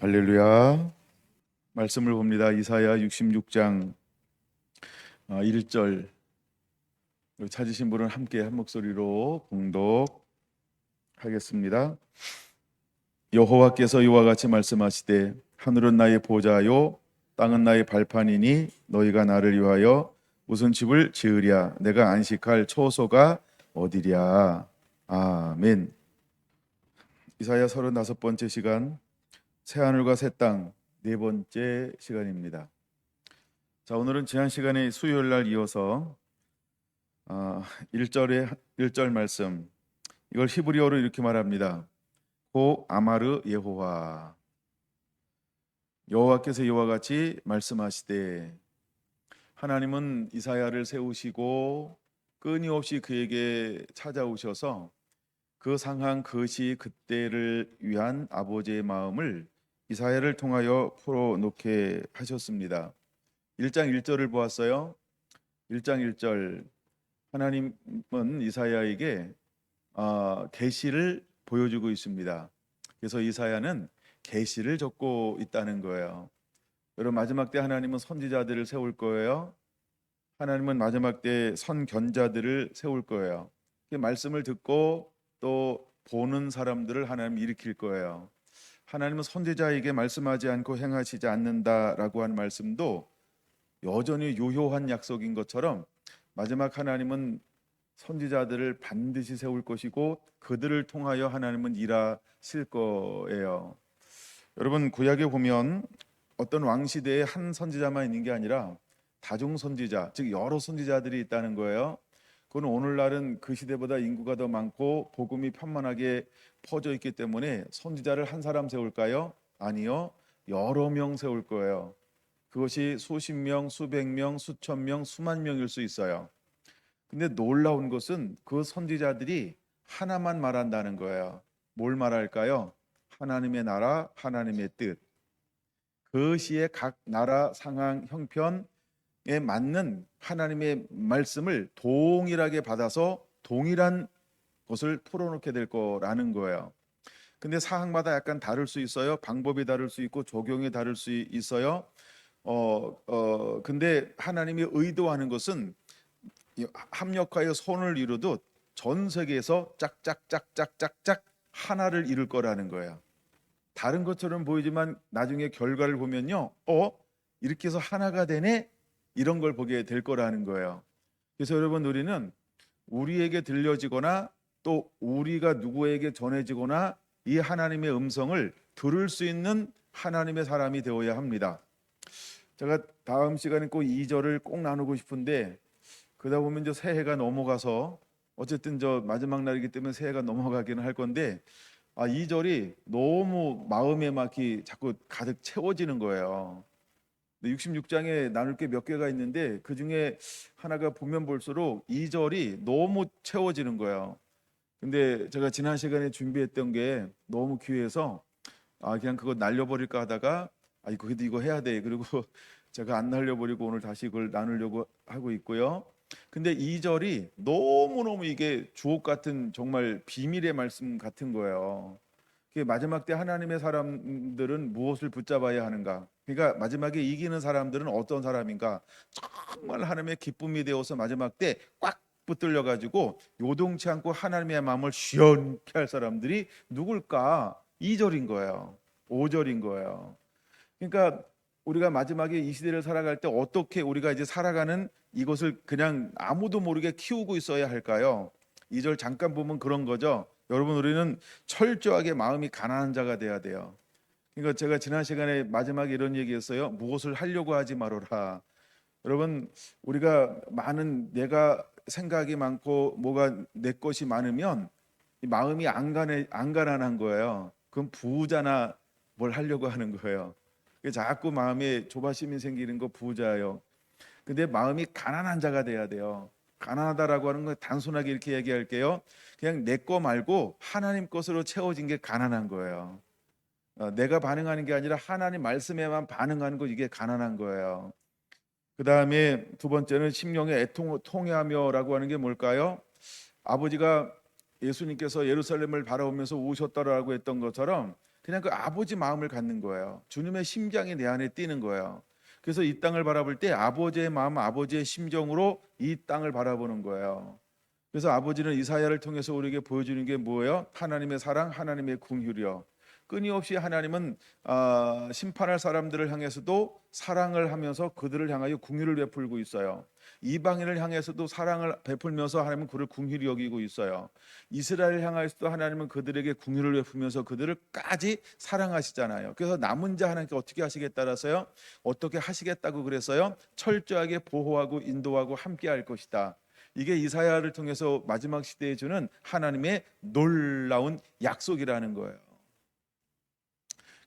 할렐루야. 말씀을 봅니다. 이사야 66장 1절 찾으신 분은 함께 한 목소리로 봉독하겠습니다. 여호와께서 이와 같이 말씀하시되 하늘은 나의 보좌요 땅은 나의 발판이니 너희가 나를 위하여 무슨 집을 지으랴. 내가 안식할 초소가 어디랴. 아멘. 이사야 35번째 시간, 새하늘과 새 땅 네 번째 시간입니다. 자, 오늘은 지난 시간에 수요일 날 이어서 1절 말씀, 이걸 히브리어로 이렇게 말합니다. 고 아마르 여호와, 여호와께서 이와 같이 말씀하시되. 하나님은 이사야를 세우시고 끊임없이 그에게 찾아오셔서 그 상황 그 시 그때를 위한 아버지의 마음을 이사야를 통하여 풀어놓게 하셨습니다. 1장 1절을 보았어요. 1장 1절, 하나님은 이사야에게 계시를 보여주고 있습니다. 그래서 이사야는 계시를 적고 있다는 거예요. 여러분, 마지막 때 하나님은 선지자들을 세울 거예요. 하나님은 마지막 때 선견자들을 세울 거예요. 그 말씀을 듣고 또 보는 사람들을 하나님 일으킬 거예요. 하나님은 선지자에게 말씀하지 않고 행하시지 않는다라고 한 말씀도 여전히 유효한 약속인 것처럼 마지막 하나님은 선지자들을 반드시 세울 것이고 그들을 통하여 하나님은 일하실 거예요. 여러분, 구약에 보면 어떤 왕시대에 한 선지자만 있는 게 아니라 다중 선지자, 즉 여러 선지자들이 있다는 거예요. 그건 오늘날은 그 시대보다 인구가 더 많고 복음이 편만하게 퍼져 있기 때문에 선지자를 한 사람 세울까요? 아니요, 여러 명 세울 거예요. 그것이 수십 명, 수백 명, 수천 명, 수만 명일 수 있어요. 근데 놀라운 것은 그 선지자들이 하나만 말한다는 거예요. 뭘 말할까요? 하나님의 나라, 하나님의 뜻. 그 시의 각 나라 상황 형편에 맞는 하나님의 말씀을 동일하게 받아서 동일한 것을 풀어놓게 될 거라는 거예요. 근데 사항마다 약간 다를 수 있어요. 방법이 다를 수 있고 적용이 다를 수 있어요. 근데 하나님이 의도하는 것은 합력하여 손을 이루듯 전 세계에서 짝짝짝짝짝짝 하나를 이룰 거라는 거예요. 다른 것처럼 보이지만 나중에 결과를 보면요, 이렇게 해서 하나가 되네, 이런 걸 보게 될 거라는 거예요. 그래서 여러분, 우리는 우리에게 들려지거나 또 우리가 누구에게 전해지거나 이 하나님의 음성을 들을 수 있는 하나님의 사람이 되어야 합니다. 제가 다음 시간에 꼭 2절을 꼭 나누고 싶은데 그러다 보면 이제 새해가 넘어가서 어쨌든 저 마지막 날이기 때문에 새해가 넘어가기는 할 건데 2절이 너무 마음에 막히 자꾸 가득 채워지는 거예요. 66장에 나눌 게 몇 개가 있는데 그 중에 하나가 보면 볼수록 2절이 너무 채워지는 거예요. 근데 제가 지난 시간에 준비했던 게 너무 귀해서 그냥 그거 날려버릴까 하다가 그래도 이거 해야 돼. 그리고 제가 안 날려버리고 오늘 다시 그걸 나누려고 하고 있고요. 근데 2절이 너무너무 이게 주옥 같은 정말 비밀의 말씀 같은 거예요. 마지막 때 하나님의 사람들은 무엇을 붙잡아야 하는가? 그러니까 마지막에 이기는 사람들은 어떤 사람인가? 정말 하나님의 기쁨이 되어서 마지막 때 꽉 붙들려 가지고 요동치 않고 하나님의 마음을 시원케 할 사람들이 누굴까? 2절인 거예요. 5절인 거예요. 그러니까 우리가 마지막에 이 시대를 살아갈 때 어떻게 우리가 이제 살아가는 이것을 그냥 아무도 모르게 키우고 있어야 할까요? 2절 잠깐 보면 그런 거죠. 여러분, 우리는 철저하게 마음이 가난한 자가 돼야 돼요. 그러니까 제가 지난 시간에 마지막에 이런 얘기했어요. 무엇을 하려고 하지 말아라. 여러분, 우리가 많은 내가 생각이 많고 뭐가 내 것이 많으면 이 마음이 안 가난한 거예요. 그럼 부자나 뭘 하려고 하는 거예요. 자꾸 마음에 조바심이 생기는 거 부자예요. 근데 마음이 가난한 자가 돼야 돼요. 가난하다라고 하는 건 단순하게 이렇게 얘기할게요. 그냥 내 거 말고 하나님 것으로 채워진 게 가난한 거예요. 내가 반응하는 게 아니라 하나님 말씀에만 반응하는 거, 이게 가난한 거예요. 그 다음에 두 번째는 심령의 애통하며라고 하는 게 뭘까요? 아버지가 예수님께서 예루살렘을 바라보면서 우셨다라고 했던 것처럼 그냥 그 아버지 마음을 갖는 거예요. 주님의 심장이 내 안에 뛰는 거예요. 그래서 이 땅을 바라볼 때 아버지의 마음, 아버지의 심정으로 이 땅을 바라보는 거예요. 그래서 아버지는 이사야를 통해서 우리에게 보여주는 게 뭐예요? 하나님의 사랑, 하나님의 긍휼이요. 끊임없이 하나님은 심판할 사람들을 향해서도 사랑을 하면서 그들을 향하여 긍휼을 베풀고 있어요. 이방인을 향해서도 사랑을 베풀면서 하나님은 그를 긍휼히 여기고 있어요. 이스라엘을 향하여서도 하나님은 그들에게 긍휼을 베풀면서 그들을까지 사랑하시잖아요. 그래서 남은 자 하나님께 어떻게 하시겠다라서요? 어떻게 하시겠다고 그랬어요? 철저하게 보호하고 인도하고 함께 할 것이다. 이게 이사야를 통해서 마지막 시대에 주는 하나님의 놀라운 약속이라는 거예요.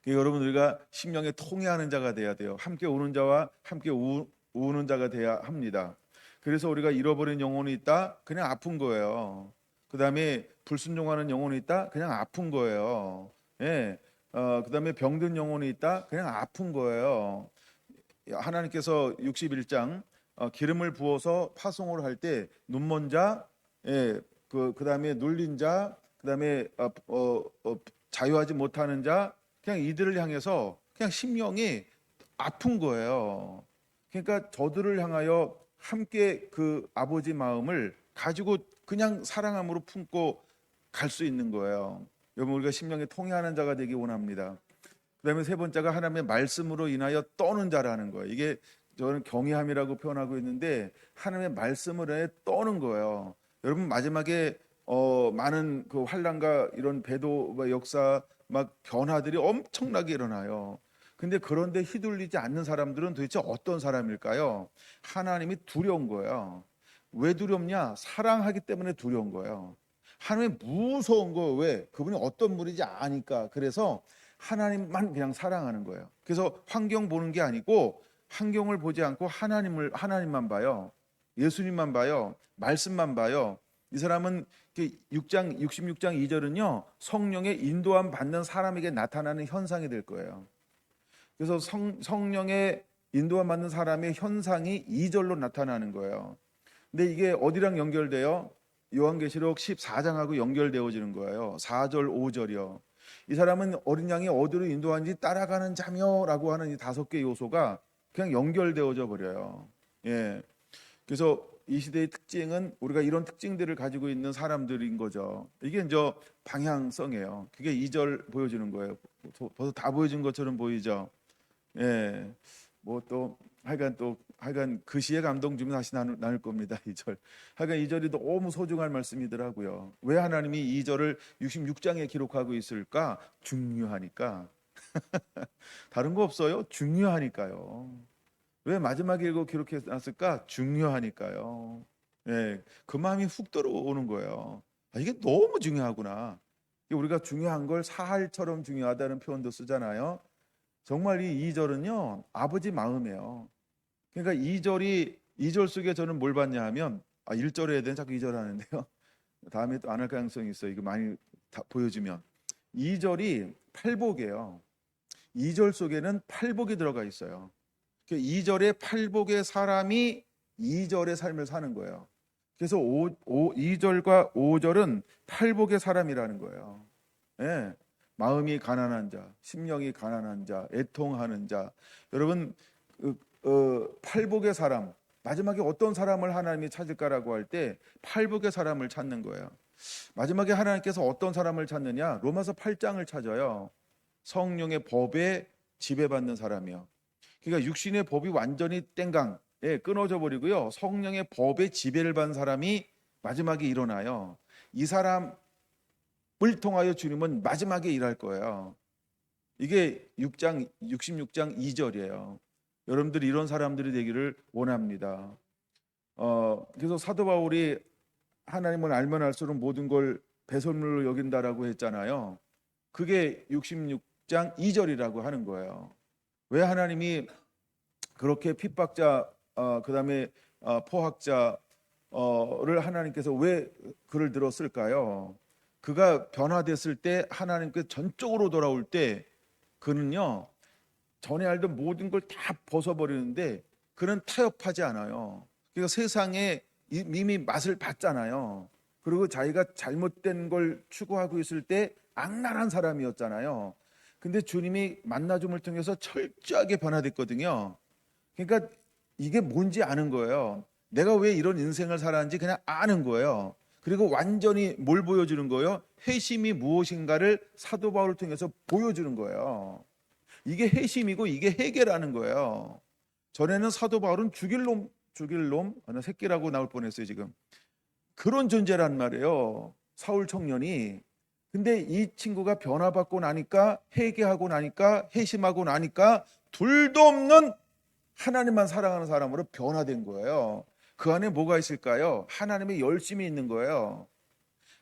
여러분, 우리가 심령에 통회하는 자가 돼야 돼요. 함께 우는 자와 함께 우는 자가 돼야 합니다. 그래서 우리가 잃어버린 영혼이 있다? 그냥 아픈 거예요. 그 다음에 불순종하는 영혼이 있다? 그냥 아픈 거예요. 예. 그 다음에 병든 영혼이 있다? 그냥 아픈 거예요. 하나님께서 61장 기름을 부어서 파송을 할 때 눈먼 자, 예, 그 다음에 눌린 자, 그 다음에 자유하지 못하는 자, 그냥 이들을 향해서 그냥 심령이 아픈 거예요. 그러니까 저들을 향하여 함께 그 아버지 마음을 가지고 그냥 사랑함으로 품고 갈 수 있는 거예요. 여러분, 우리가 심령에 통회하는 자가 되기 원합니다. 그다음에 세 번째가 하나님의 말씀으로 인하여 떠는 자라는 거예요. 이게 저는 경외함이라고 표현하고 있는데 하나님의 말씀을 해 떠는 거예요. 여러분, 마지막에 많은 그 환난과 이런 배도 역사 막 변화들이 엄청나게 일어나요. 근데 그런데 휘둘리지 않는 사람들은 도대체 어떤 사람일까요? 하나님이 두려운 거예요. 왜 두렵냐? 사랑하기 때문에 두려운 거예요. 하나님이 무서운 거 왜? 그분이 어떤 분인지 아니까. 그래서 하나님만 그냥 사랑하는 거예요. 그래서 환경 보는 게 아니고 환경을 보지 않고 하나님만 봐요. 예수님만 봐요. 말씀만 봐요. 이 사람은 66장 2절은요, 성령의 인도함 받는 사람에게 나타나는 현상이 될 거예요. 그래서 성령의 인도함 받는 사람의 현상이 2절로 나타나는 거예요. 근데 이게 어디랑 연결돼요? 요한계시록 14장하고 연결되어지는 거예요. 4절 5절이요. 이 사람은 어린 양이 어디로 인도하는지 따라가는 자며라고 하는 이 5개 요소가 그냥 연결되어져 버려요. 예. 그래서 이 시대의 특징은 우리가 이런 특징들을 가지고 있는 사람들인 거죠. 이게 이제 방향성이에요. 그게 2절 보여주는 거예요. 벌써 다 보여준 것처럼 보이죠. 예. 뭐 또 하여간 그 시에 감동 주면 다시 나눌 겁니다. 2절. 하여간 2절이 너무 소중한 말씀이더라고요. 왜 하나님이 2절을 66장에 기록하고 있을까? 중요하니까. 다른 거 없어요. 중요하니까요. 왜 마지막에 이거 기록해 놨을까? 중요하니까요. 예, 그 마음이 훅 들어오는 거예요. 이게 너무 중요하구나. 우리가 중요한 걸 사할처럼 중요하다는 표현도 쓰잖아요. 정말 이 2절은요, 아버지 마음이에요. 그러니까 2절 속에 저는 뭘 봤냐 하면 1절에 해야 되는 자꾸 2절 하는데요. 다음에 또 안 할 가능성이 있어요. 이거 많이 다 보여주면 2절이 팔복이에요. 2절 속에는 팔복이 들어가 있어요. 2절에 팔복의 사람이 2절의 삶을 사는 거예요. 그래서 2절과 5절은 팔복의 사람이라는 거예요. 예. 마음이 가난한 자, 심령이 가난한 자, 애통하는 자. 여러분, 팔복의 사람, 마지막에 어떤 사람을 하나님이 찾을까라고 할 때 팔복의 사람을 찾는 거예요. 마지막에 하나님께서 어떤 사람을 찾느냐? 로마서 8장을 찾아요. 성령의 법에 지배받는 사람이요. 그러니까 육신의 법이 완전히 땡강, 끊어져 버리고요. 성령의 법에 지배를 받는 사람이 마지막에 일어나요. 이 사람을 통하여 주님은 마지막에 일할 거예요. 이게 66장 2절이에요. 여러분들이 이런 사람들이 되기를 원합니다. 그래서 사도 바울이 하나님을 알면 알수록 모든 걸 배설물로 여긴다라고 했잖아요. 그게 66장 2절이라고 하는 거예요. 왜 하나님이 그렇게 핍박자, 그다음에 포학자를 하나님께서 왜 그를 들었을까요? 그가 변화됐을 때 하나님께 전적으로 돌아올 때 그는요, 전에 알던 모든 걸 다 벗어버리는데 그는 타협하지 않아요. 그러니까 세상에 이미 맛을 봤잖아요. 그리고 자기가 잘못된 걸 추구하고 있을 때 악랄한 사람이었잖아요. 근데 주님이 만나줌을 통해서 철저하게 변화됐거든요. 그러니까 이게 뭔지 아는 거예요. 내가 왜 이런 인생을 살았는지 그냥 아는 거예요. 그리고 완전히 뭘 보여주는 거예요? 회심이 무엇인가를 사도 바울을 통해서 보여주는 거예요. 이게 회심이고 이게 회개라는 거예요. 전에는 사도 바울은 죽일 놈, 나 새끼라고 나올 뻔했어요 지금. 그런 존재란 말이에요. 사울 청년이. 근데 이 친구가 변화받고 나니까, 회개하고 나니까, 회심하고 나니까 둘도 없는 하나님만 사랑하는 사람으로 변화된 거예요. 그 안에 뭐가 있을까요? 하나님의 열심이 있는 거예요.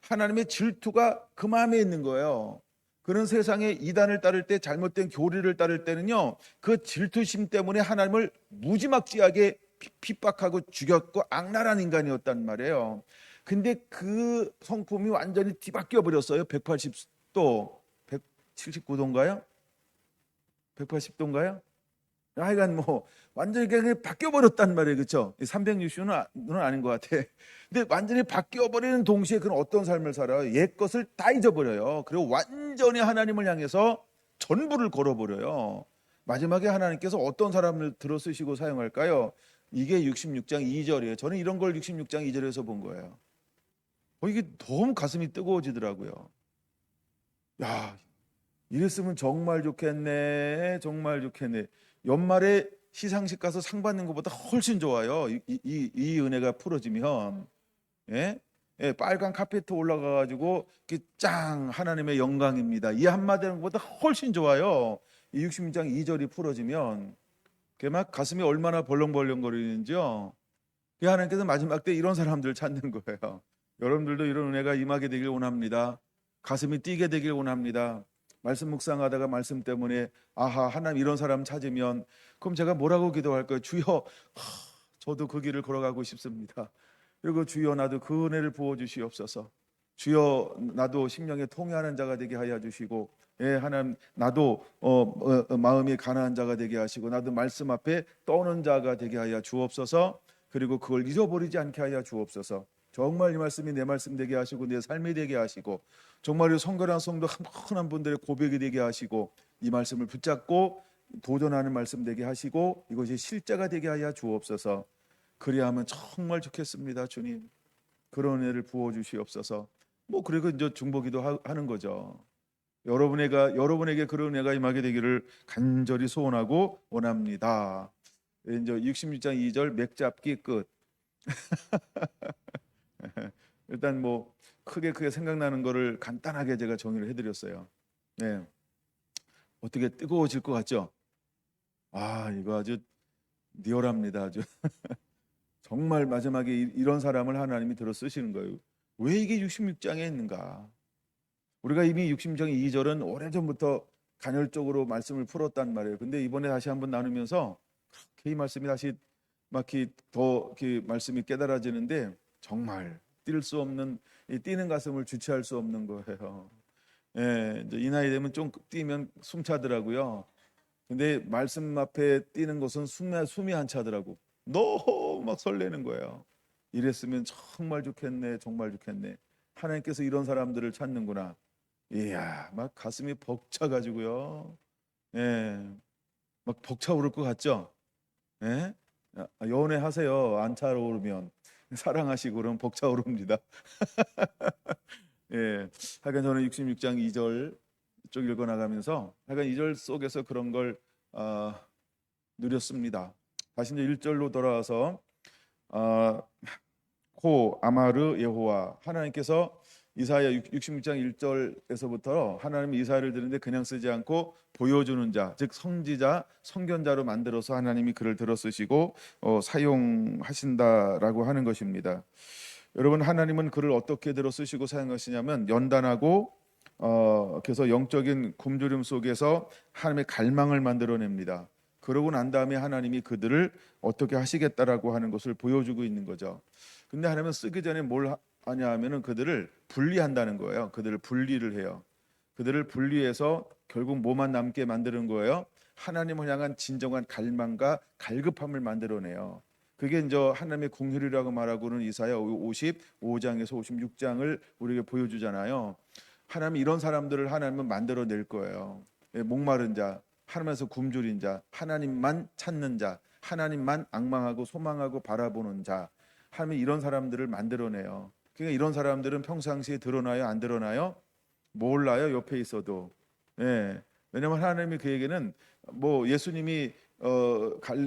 하나님의 질투가 그 마음에 있는 거예요. 그런 세상에 이단을 따를 때, 잘못된 교리를 따를 때는요, 그 질투심 때문에 하나님을 무지막지하게 핍박하고 죽였고 악랄한 인간이었단 말이에요. 근데 그 성품이 완전히 뒤바뀌어 버렸어요. 180도, 179도인가요? 180도인가요? 하여간 뭐 완전히 그냥 바뀌어 버렸단 말이에요. 그렇죠? 360은 아닌 것 같아. 근데 완전히 바뀌어 버리는 동시에 그는 어떤 삶을 살아요? 옛 것을 다 잊어버려요. 그리고 완전히 하나님을 향해서 전부를 걸어버려요. 마지막에 하나님께서 어떤 사람을 들어 쓰시고 사용할까요? 이게 66장 2절이에요. 저는 이런 걸 66장 2절에서 본 거예요. 이게 너무 가슴이 뜨거워지더라고요. 야, 이랬으면 정말 좋겠네. 정말 좋겠네. 연말에 시상식 가서 상 받는 것보다 훨씬 좋아요. 이 은혜가 풀어지면. 예? 예, 빨간 카페트 올라가가지고 짱 하나님의 영광입니다. 이 한마디 하는 것보다 훨씬 좋아요. 이 66장 2절이 풀어지면 그게 막 가슴이 얼마나 벌렁벌렁거리는지요. 하나님께서 마지막 때 이런 사람들을 찾는 거예요. 여러분들도 이런 은혜가 임하게 되길 원합니다. 가슴이 뛰게 되길 원합니다. 말씀 묵상하다가 말씀 때문에 아하 하나님 이런 사람 찾으면 그럼 제가 뭐라고 기도할까요? 주여 저도 그 길을 걸어가고 싶습니다. 그리고 주여 나도 그 은혜를 부어주시옵소서. 주여 나도 심령에 통회하는 자가 되게 하여 주시고 예 하나님 나도 마음이 가난한 자가 되게 하시고 나도 말씀 앞에 떠는 자가 되게 하여 주옵소서. 그리고 그걸 잊어버리지 않게 하여 주옵소서. 정말 이 말씀이 내 말씀 되게 하시고 내 삶이 되게 하시고 정말 이 성결한 성도 한 분들의 고백이 되게 하시고 이 말씀을 붙잡고 도전하는 말씀 되게 하시고 이것이 실제가 되게 하여 주옵소서. 그리하면 정말 좋겠습니다. 주님 그런 은혜를 부어주시옵소서. 뭐 그리고 이제 중보기도 하는 거죠. 여러분에게 그런 은혜가 임하게 되기를 간절히 소원하고 원합니다. 이제 66장 2절 맥잡기 끝. 일단 뭐 크게 생각나는 거를 간단하게 제가 정리를 해드렸어요. 네, 어떻게 뜨거워질 것 같죠? 아 이거 아주 리얼합니다. 아주 정말 마지막에 이런 사람을 하나님이 들어 쓰시는 거예요. 왜 이게 66장에 있는가? 우리가 이미 66장 2절은 오래전부터 간헐적으로 말씀을 풀었단 말이에요. 근데 이번에 다시 한번 나누면서 이 말씀이 다시 막 더 말씀이 깨달아지는데 정말 뛸 수 없는 이 뛰는 가슴을 주체할 수 없는 거예요. 예, 이제 이 나이 되면 좀 뛰면 숨차더라고요. 근데 말씀 앞에 뛰는 것은 숨이 안 차더라고. 너무 막 설레는 거예요. 이랬으면 정말 좋겠네, 정말 좋겠네. 하나님께서 이런 사람들을 찾는구나. 이야, 막 가슴이 벅차가지고요. 예, 막 벅차오를 것 같죠? 예? 연애하세요. 안 차오르면 사랑하시고 그러면 벅차오릅니다. 예, 하여간 저는 66장 2절 쭉 읽어나가면서 하여간 2절 속에서 그런 걸 누렸습니다. 다시 이제 1절로 돌아와서 코 아마르 여호와 하나님께서 이사야 66장 1절에서부터 하나님이 이사야를 드는데 그냥 쓰지 않고 보여주는 자, 즉 선지자, 선견자로 만들어서 하나님이 그를 들어 쓰시고 사용하신다라고 하는 것입니다. 여러분 하나님은 그를 어떻게 들어 쓰시고 사용하시냐면 연단하고 그래서 영적인 굶주림 속에서 하나님의 갈망을 만들어냅니다. 그러고 난 다음에 하나님이 그들을 어떻게 하시겠다라고 하는 것을 보여주고 있는 거죠. 근데 하나님은 쓰기 전에 뭘 하냐 하면은 그들을 분리한다는 거예요. 그들을 분리를 해요. 그들을 분리해서 결국 뭐만 남게 만드는 거예요? 하나님을 향한 진정한 갈망과 갈급함을 만들어내요. 그게 이제 하나님의 긍휼이라고 말하고는 이사야 55장에서 56장을 우리에게 보여주잖아요. 하나님 이런 사람들을 하나님은 만들어낼 거예요. 목마른 자, 하나님에서 굶주린 자, 하나님만 찾는 자, 하나님만 앙망하고 소망하고 바라보는 자, 하나님이 이런 사람들을 만들어내요. 그러니까 이런 사람들은 평상시에 드러나요, 안 드러나요? 몰라요, 옆에 있어도. 예. 왜냐하면 하나님이 그에게는 뭐 예수님이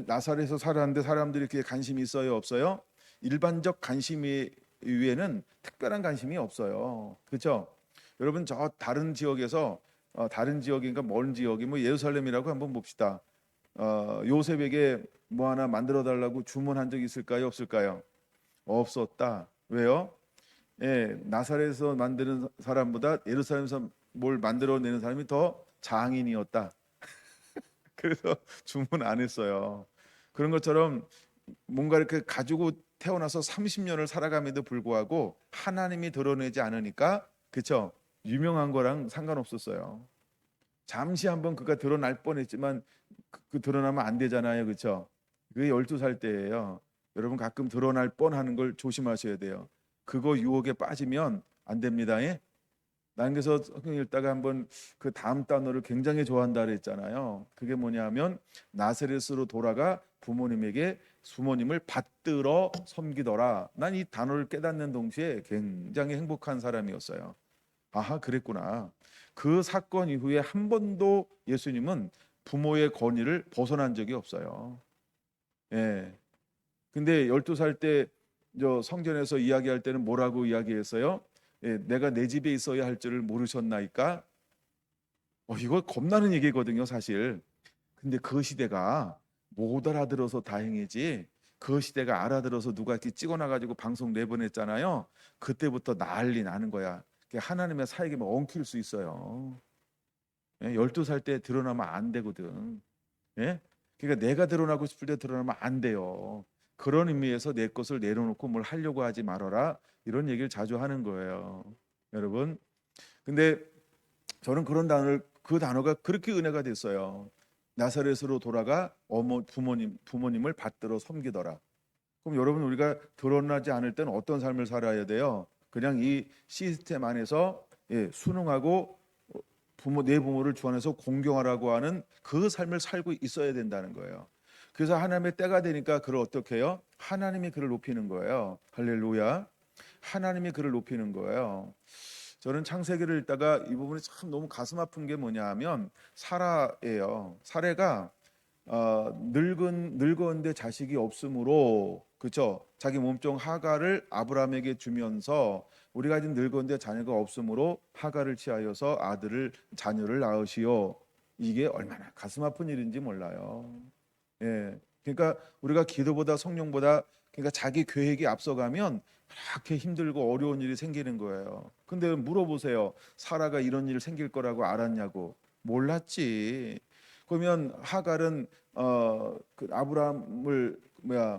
나사렛에서 살았는데 사람들이 그게 관심이 있어요, 없어요? 일반적 관심이 위에는 특별한 관심이 없어요. 그렇죠? 여러분 저 다른 지역에서 다른 지역인가 먼 지역이 뭐 예루살렘이라고 한번 봅시다. 요셉에게 뭐 하나 만들어 달라고 주문한 적 있을까요, 없을까요? 없었다. 왜요? 예, 나사렛에서 만드는 사람보다 예루살렘에서 뭘 만들어내는 사람이 더 장인이었다. 그래서 주문 안 했어요. 그런 것처럼 뭔가 이렇게 가지고 태어나서 30년을 살아감에도 불구하고 하나님이 드러내지 않으니까 그쵸? 유명한 거랑 상관없었어요. 잠시 한번 그가 드러날 뻔했지만 그 드러나면 안 되잖아요. 그쵸? 그게 12살 때예요. 여러분 가끔 드러날 뻔하는 걸 조심하셔야 돼요. 그거 유혹에 빠지면 안 됩니다. 예? 난 그래서 성경 읽다가 한번 그 다음 단어를 굉장히 좋아한다 그랬잖아요. 그게 뭐냐면 나사렛으로 돌아가 부모님에게 부모님을 받들어 섬기더라. 난 이 단어를 깨닫는 동시에 굉장히 행복한 사람이었어요. 아하, 그랬구나. 그 사건 이후에 한 번도 예수님은 부모의 권위를 벗어난 적이 없어요. 예. 근데 12살 때 저 성전에서 이야기할 때는 뭐라고 이야기했어요? 예, 내가 내 집에 있어야 할 줄을 모르셨나이까? 이거 겁나는 얘기거든요, 사실. 근데 그 시대가 못 알아들어서 다행이지. 그 시대가 알아들어서 누가 이렇게 찍어놔가지고 방송 내보냈잖아요. 그때부터 난리 나는 거야. 하나님의 사역이면 엉킬 수 있어요. 예, 12살 때 드러나면 안 되거든. 예? 그러니까 내가 드러나고 싶을 때 드러나면 안 돼요. 그런 의미에서 내 것을 내려놓고 뭘 하려고 하지 말아라. 이런 얘기를 자주 하는 거예요. 여러분. 근데 저는 그런 단어를 그 단어가 그렇게 은혜가 됐어요. 나사렛으로 돌아가 부모님을 받들어 섬기더라. 그럼 여러분 우리가 드러나지 않을 때는 어떤 삶을 살아야 돼요? 그냥 이 시스템 안에서 순응하고 내 부모를 주 안에서 공경하라고 하는 그 삶을 살고 있어야 된다는 거예요. 그래서 하나님의 때가 되니까 그를 어떻게 해요? 하나님이 그를 높이는 거예요. 할렐루야. 하나님이 그를 높이는 거예요. 저는 창세기를 읽다가 이 부분이 참 너무 가슴 아픈 게 뭐냐 하면 사라예요. 사례가 늙었는데 자식이 없으므로 그렇죠. 자기 몸종 하가를 아브라함에게 주면서 우리가 아직 늙었는데 자녀가 없으므로 하가를 취하여서 자녀를 낳으시오. 이게 얼마나 가슴 아픈 일인지 몰라요. 예. 그러니까 우리가 기도보다 성령보다 그러니까 자기 계획이 앞서가면 그렇게 힘들고 어려운 일이 생기는 거예요. 근데 물어보세요. 사라가 이런 일 생길 거라고 알았냐고. 몰랐지. 그러면 하갈은 그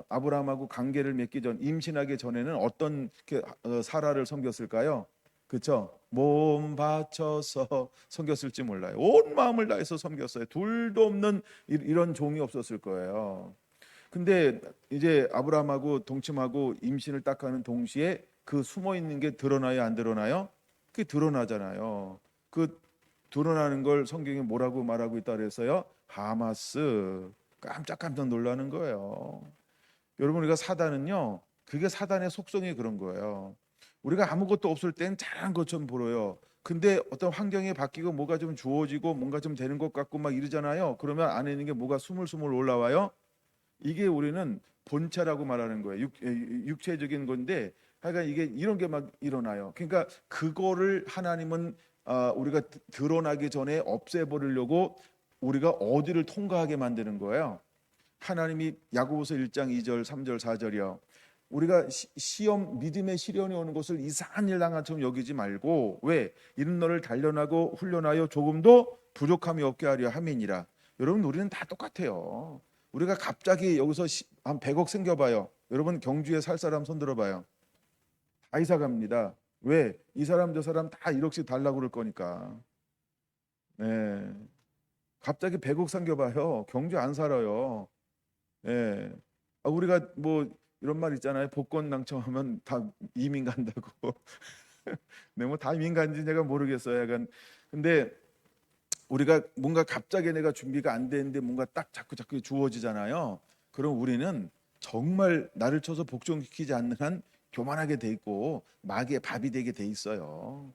아브라함하고 관계를 맺기 전 임신하기 전에는 어떤 사라를 섬겼을까요? 그렇죠? 몸 바쳐서 섬겼을지 몰라요. 온 마음을 다해서 섬겼어요. 둘도 없는 이런 종이 없었을 거예요. 근데 이제 아브라함하고 동침하고 임신을 딱 하는 동시에 그 숨어 있는 게 드러나요, 안 드러나요? 그게 드러나잖아요. 그 드러나는 걸 성경에 뭐라고 말하고 있다 그랬어요? 하마스. 깜짝깜짝 놀라는 거예요. 여러분 우리가 사단은요. 그게 사단의 속성이 그런 거예요. 우리가 아무것도 없을 땐 잘한 것처럼 보여요. 근데 어떤 환경이 바뀌고 뭐가 좀 주어지고 뭔가 좀 되는 것 같고 막 이러잖아요. 그러면 안에 있는 게 뭐가 스물스물 올라와요. 이게 우리는 본체라고 말하는 거예요. 육체적인 건데 하여간 이게 이런 게 막 일어나요. 그러니까 그거를 하나님은 우리가 드러나기 전에 없애버리려고 우리가 어디를 통과하게 만드는 거예요. 하나님이 야고보서 1장 2절 3절 4절이요. 우리가 시험 믿음의 시련이 오는 것을 이상한 일 당한 처럼 여기지 말고 왜 이런 너를 단련하고 훈련하여 조금도 부족함이 없게 하려 함이니라. 여러분 우리는 다 똑같아요. 우리가 갑자기 여기서 한 100억 생겨봐요. 여러분 경주에 살 사람 손 들어봐요. 다 이사 갑니다. 왜? 이 사람 저 사람 다 1억씩 달라고 그럴 거니까. 네. 갑자기 100억 생겨봐요. 경주 안 살아요. 예. 우리가 뭐 이런 말 있잖아요. 복권 당첨하면 다 이민 간다고. 네, 뭐 다 이민 간지 내가 모르겠어요. 약간 근데 우리가 뭔가 갑자기 내가 준비가 안 되는데 뭔가 딱 자꾸 주어지잖아요. 그럼 우리는 정말 나를 쳐서 복종시키지 않는 한 교만하게 돼 있고 마귀의 밥이 되게 돼 있어요.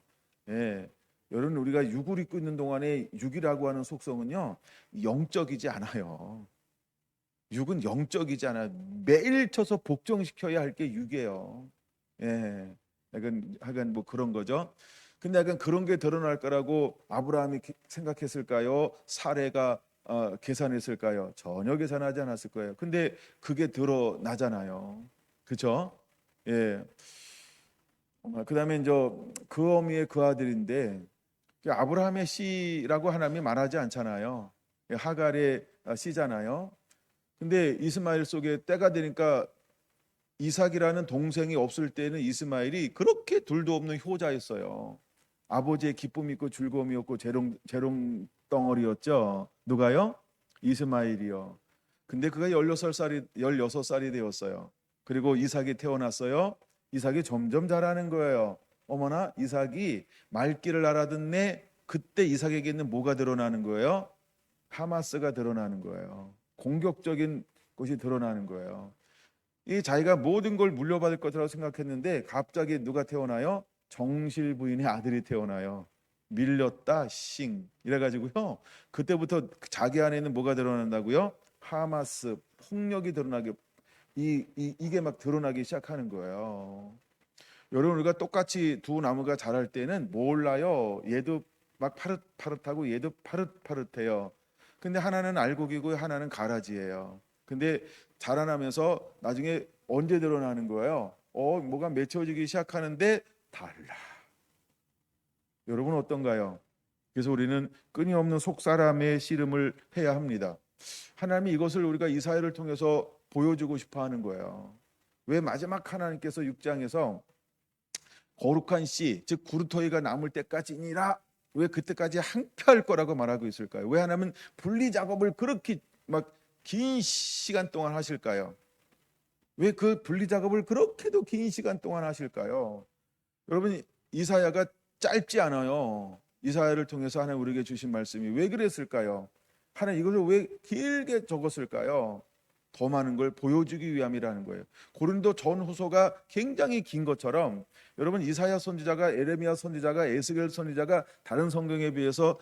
예. 여러분, 우리가 육을 입고 있는 동안에 육이라고 하는 속성은요, 영적이지 않아요. 육은 영적이지 않아요. 매일 쳐서 복종시켜야 할 게 육이에요. 예. 약간 뭐 그런 거죠. 근데 약간 그런 게 드러날 거라고 아브라함이 생각했을까요? 사례가 계산했을까요? 전혀 계산하지 않았을 거예요. 근데 그게 드러나잖아요. 그렇죠? 예. 그다음에 이제 그 어미의 그 아들인데, 아브라함의 씨라고 하나님이 말하지 않잖아요. 하갈의 씨잖아요. 근데 이스마엘 속에 때가 되니까 이삭이라는 동생이 없을 때는 이스마엘이 그렇게 둘도 없는 효자였어요. 아버지의 기쁨이 있고 즐거움이 없고 재롱 덩어리였죠. 누가요? 이스마엘이요. 근데 그가 16살이 되었어요. 그리고 이삭이 태어났어요. 이삭이 점점 자라는 거예요. 어머나, 이삭이 말귀를 알아듣네. 그때 이삭에게 있는 뭐가 드러나는 거예요? 하마스가 드러나는 거예요. 공격적인 것이 드러나는 거예요. 이 자기가 모든 걸 물려받을 것이라고 생각했는데 갑자기 누가 태어나요? 정실 부인의 아들이 태어나요. 밀렸다 싱 이래가지고요. 그때부터 자기 안에 있는 뭐가 드러난다고요? 하마스, 폭력이 드러나게, 이게 막 드러나기 시작하는 거예요. 여러분, 우리가 똑같이 두 나무가 자랄 때는 몰라요. 얘도 막 파릇파릇하고 얘도 파릇파릇해요. 근데 하나는 알곡이고 하나는 가라지예요. 근데 자라나면서 나중에 언제 드러나는 거예요? 뭐가 맺혀지기 시작하는데 달라. 여러분 어떤가요? 그래서 우리는 끊임없는 속사람의 씨름을 해야 합니다. 하나님이 이것을 우리가 이사야를 통해서 보여주고 싶어 하는 거예요. 왜 마지막 하나님께서 6장에서 거룩한 씨, 즉 구루터기가 남을 때까지니라, 왜 그때까지 항폐할 거라고 말하고 있을까요? 왜 하나님은 분리 작업을 그렇게 막 긴 시간 동안 하실까요? 왜 그 분리 작업을 그렇게도 긴 시간 동안 하실까요? 여러분, 이사야가 짧지 않아요. 이사야를 통해서 하나님 우리에게 주신 말씀이 왜 그랬을까요? 하나님 이것을 왜 길게 적었을까요? 더 많은 걸 보여주기 위함이라는 거예요. 고린도 전후서가 굉장히 긴 것처럼 여러분, 이사야 선지자가, 에레미야 선지자가, 에스겔 선지자가 다른 성경에 비해서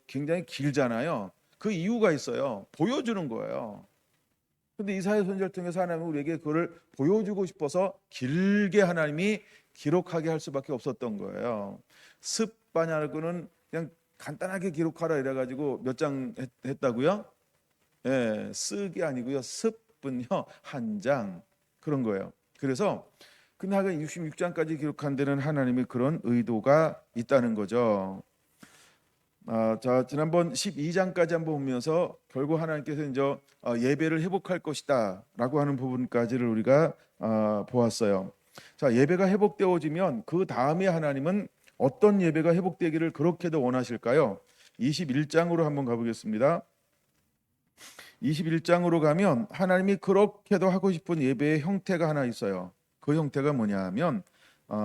굉장히 길잖아요. 그 이유가 있어요. 보여주는 거예요. 근데 이사야 선지자를 통해서 하나님은 우리에게 그걸 보여주고 싶어서 길게 하나님이 기록하게 할 수밖에 없었던 거예요. 습반야고는 그냥 간단하게 기록하라 이래가지고 몇 장 했다고요? 예, 쓰기 아니고요. 습은요, 한 장. 그런 거예요. 그래서 근데 하긴 66장까지 기록한 데는 하나님의 그런 의도가 있다는 거죠. 자, 지난번 12장까지 한번 보면서 결국 하나님께서 이제 예배를 회복할 것이다라고 하는 부분까지를 우리가 보았어요. 자, 예배가 회복되어지면 그 다음에 하나님은 어떤 예배가 회복되기를 그렇게도 원하실까요? 21장으로 한번 가보겠습니다. 21장으로 가면 하나님이 그렇게도 하고 싶은 예배의 형태가 하나 있어요. 그 형태가 뭐냐 하면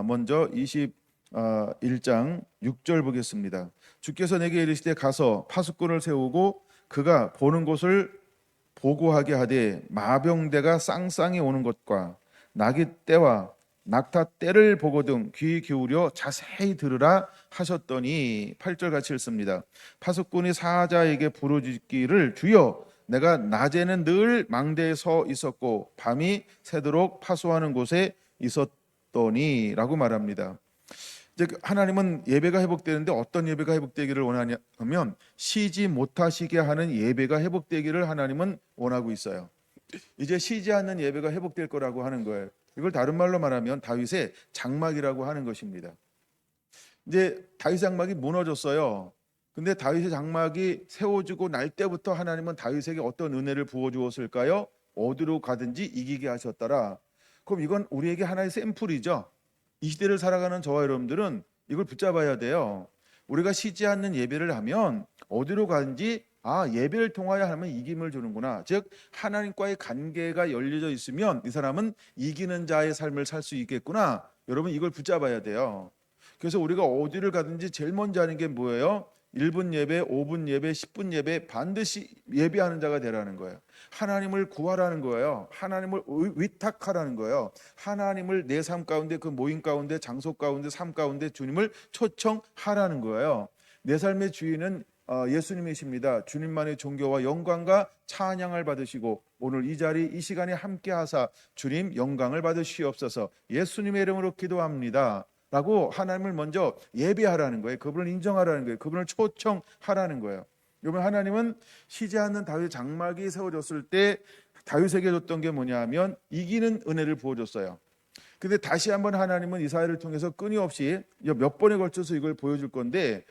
먼저 21장 6절 보겠습니다. 주께서 내게 이르시되 가서 파수꾼을 세우고 그가 보는 곳을 보고하게 하되 마병대가 쌍쌍이 오는 것과 나귀 떼와 낙타 떼를 보거든 귀 기울여 자세히 들으라 하셨더니 8절 같이 읽습니다. 파수꾼이 사자에게 부르짖기를 주여 내가 낮에는 늘 망대에 서 있었고 밤이 새도록 파수하는 곳에 있었더니라고 말합니다. 이제 하나님은 예배가 회복되는데 어떤 예배가 회복되기를 원하냐 하면 쉬지 못하시게 하는 예배가 회복되기를 하나님은 원하고 있어요. 이제 쉬지 않는 예배가 회복될 거라고 하는 거예요. 이걸 다른 말로 말하면 다윗의 장막이라고 하는 것입니다. 이제 다윗 장막이 무너졌어요. 근데 다윗의 장막이 세워지고 날 때부터 하나님은 다윗에게 어떤 은혜를 부어 주었을까요? 어디로 가든지 이기게 하셨더라. 그럼 이건 우리에게 하나의 샘플이죠. 이 시대를 살아가는 저와 여러분들은 이걸 붙잡아야 돼요. 우리가 쉬지 않는 예배를 하면 어디로 가든지 예배를 통하여 하면 이김을 주는구나. 즉 하나님과의 관계가 열려져 있으면 이 사람은 이기는 자의 삶을 살 수 있겠구나. 여러분 이걸 붙잡아야 돼요. 그래서 우리가 어디를 가든지 제일 먼저 하는 게 뭐예요? 1분 예배, 5분 예배, 10분 예배 반드시 예배하는 자가 되라는 거예요. 하나님을 구하라는 거예요. 하나님을 위탁하라는 거예요. 하나님을 내 삶 가운데, 그 모임 가운데, 장소 가운데, 삶 가운데 주님을 초청하라는 거예요. 내 삶의 주인은 예수님이십니다. 주님만의 존경과 영광과 찬양을 받으시고 오늘 이 자리 이 시간에 함께 하사 주님 영광을 받으시옵소서. 예수님의 이름으로 기도합니다 라고 하나님을 먼저 예배하라는 거예요. 그분을 인정하라는 거예요. 그분을 초청하라는 거예요. 여러분, 하나님은 쉬지 않는 다윗 장막이 세워졌을 때 다윗에게 줬던 게 뭐냐 하면 이기는 은혜를 부어줬어요. 근데 다시 한번 하나님은 이사야를 통해서 끊임없이 몇 번에 걸쳐서 이걸 보여줄 건데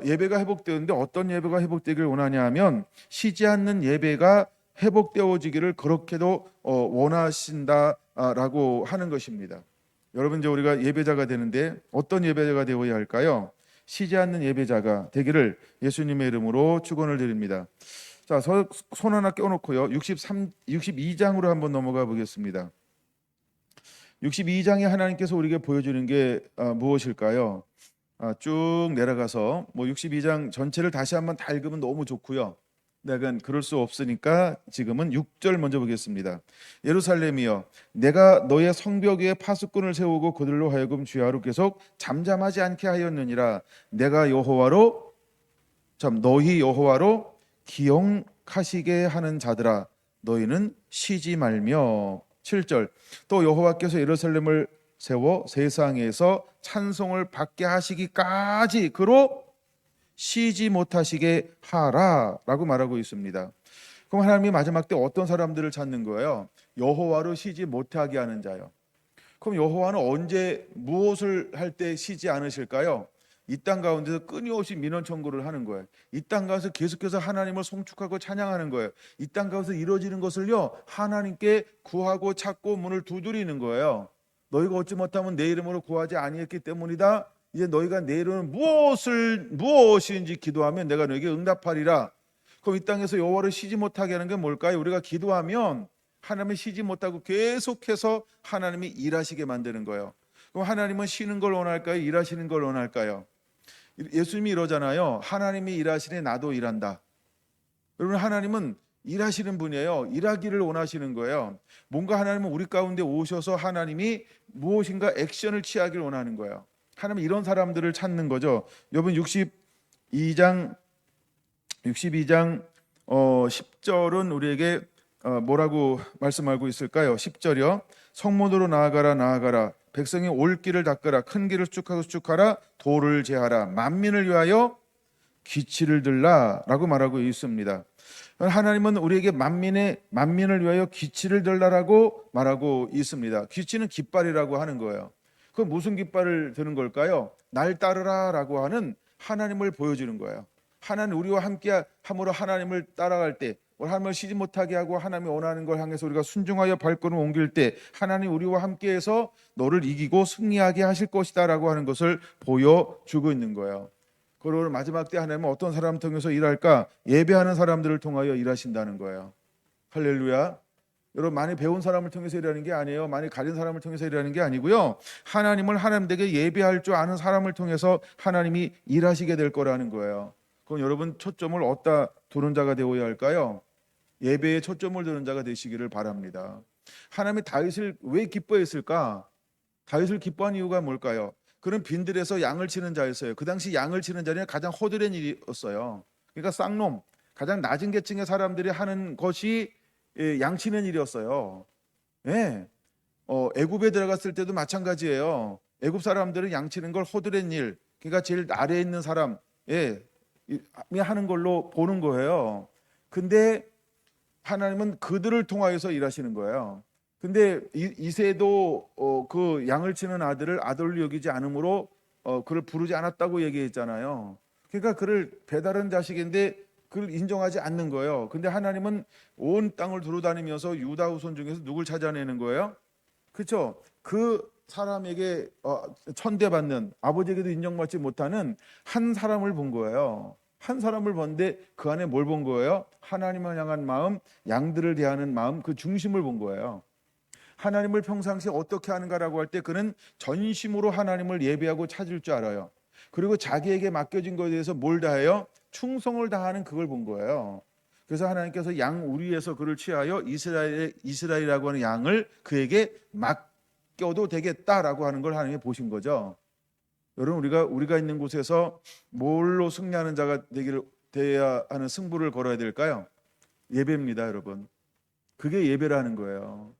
예배가 회복되는데 어떤 예배가 회복되기를 원하냐 하면 쉬지 않는 예배가 회복되어지기를 그렇게도 원하신다라고 하는 것입니다. 여러분, 이제 우리가 예배자가 되는데 어떤 예배자가 되어야 할까요? 쉬지 않는 예배자가 되기를 예수님의 이름으로 축원을 드립니다. 자, 손 하나 껴놓고요. 62장으로 한번 넘어가 보겠습니다. 62장에 하나님께서 우리에게 보여주는 게 무엇일까요? 쭉 내려가서 62장 전체를 다시 한번 다 읽으면 너무 좋고요. 내가 그럴 수 없으니까 지금은 6절 먼저 보겠습니다. 예루살렘이여, 내가 너의 성벽 위에 파수꾼을 세우고 그들로 하여금 주야로 계속 잠잠하지 않게 하였느니라. 내가 너희 여호와로 기억하시게 하는 자들아, 너희는 쉬지 말며. 7절, 또 여호와께서 예루살렘을 세워 세상에서 찬송을 받게 하시기까지 그로 쉬지 못하시게 하라라고 말하고 있습니다. 그럼 하나님이 마지막 때 어떤 사람들을 찾는 거예요? 여호와로 쉬지 못하게 하는 자요. 그럼 여호와는 언제 무엇을 할 때 쉬지 않으실까요? 이 땅 가운데서 끊임없이 민원 청구를 하는 거예요. 이 땅 가운데서 계속해서 하나님을 송축하고 찬양하는 거예요. 이 땅 가운데서 이루어지는 것을요, 하나님께 구하고 찾고 문을 두드리는 거예요. 너희가 얻지 못하면 내 이름으로 구하지 아니했기 때문이다. 이제 너희가 내 이름은 무엇인지 기도하면 내가 너에게 응답하리라. 그럼 이 땅에서 여호와를 쉬지 못하게 하는 게 뭘까요? 우리가 기도하면 하나님이 쉬지 못하고 계속해서 하나님이 일하시게 만드는 거예요. 그럼 하나님은 쉬는 걸 원할까요? 일하시는 걸 원할까요? 예수님이 이러잖아요. 하나님이 일하시니 나도 일한다. 여러분, 하나님은 일하시는 분이에요. 일하기를 원하시는 거예요. 뭔가 하나님은 우리 가운데 오셔서 하나님이 무엇인가 액션을 취하기를 원하는 거예요. 하나님은 이런 사람들을 찾는 거죠. 여러분, 62장 10절은 우리에게 뭐라고 말씀하고 있을까요? 10절이요. 성문으로 나아가라. 백성이 올 길을 닦으라. 큰 길을 수축하라. 도를 제하라. 만민을 위하여 기치를 들라라고 말하고 있습니다. 하나님은 우리에게 만민을 위하여 기치를 들라라고 말하고 있습니다. 기치는 깃발이라고 하는 거예요. 그 무슨 깃발을 드는 걸까요? 날 따르라라고 하는 하나님을 보여주는 거예요. 하나님, 우리와 함께 함으로 하나님을 따라갈 때, 하나님을 쉬지 못하게 하고 하나님이 원하는 걸 향해서 우리가 순종하여 발걸음 옮길 때 하나님 우리와 함께해서 너를 이기고 승리하게 하실 것이다 라고 하는 것을 보여주고 있는 거예요. 그리고 마지막 때 하나님은 어떤 사람을 통해서 일할까? 예배하는 사람들을 통하여 일하신다는 거예요. 할렐루야. 여러분, 많이 배운 사람을 통해서 일하는 게 아니에요. 많이 가진 사람을 통해서 일하는 게 아니고요. 하나님을 하나님에게 예배할 줄 아는 사람을 통해서 하나님이 일하시게 될 거라는 거예요. 그럼 여러분, 초점을 어디다 두는 자가 되어야 할까요? 예배에 초점을 두는 자가 되시기를 바랍니다. 하나님이 다윗을 왜 기뻐했을까? 다윗을 기뻐한 이유가 뭘까요? 그는 빈들에서 양을 치는 자였어요. 그 당시 양을 치는 자는 가장 허드렛 일이었어요. 그러니까 쌍놈, 가장 낮은 계층의 사람들이 하는 것이 양 치는 일이었어요. 예. 애굽에 들어갔을 때도 마찬가지예요. 애굽 사람들은 양 치는 걸 허드렛 일, 그러니까 제일 아래에 있는 사람 하는 걸로 보는 거예요. 근데 하나님은 그들을 통하여서 일하시는 거예요. 근데 이새도 그 양을 치는 아들을 아들로 여기지 않으므로 그를 부르지 않았다고 얘기했잖아요. 그러니까 그를 배다른 자식인데 그를 인정하지 않는 거예요. 근데 하나님은 온 땅을 두루다니면서 유다 후손 중에서 누굴 찾아내는 거예요? 그렇죠? 그 사람에게 천대받는, 아버지에게도 인정받지 못하는 한 사람을 본 거예요. 한 사람을 본데 그 안에 뭘 본 거예요? 하나님을 향한 마음, 양들을 대하는 마음, 그 중심을 본 거예요. 하나님을 평상시에 어떻게 하는가라고 할 때 그는 전심으로 하나님을 예배하고 찾을 줄 알아요. 그리고 자기에게 맡겨진 것에 대해서 뭘 다해요? 충성을 다하는 그걸 본 거예요. 그래서 하나님께서 양 우리에서 그를 취하여 이스라엘이라고 하는 양을 그에게 맡겨도 되겠다라고 하는 걸 하나님이 보신 거죠. 여러분, 우리가 있는 곳에서 뭘로 승리하는 자가 되어야 하는 승부를 걸어야 될까요? 예배입니다, 여러분. 그게 예배라는 거예요.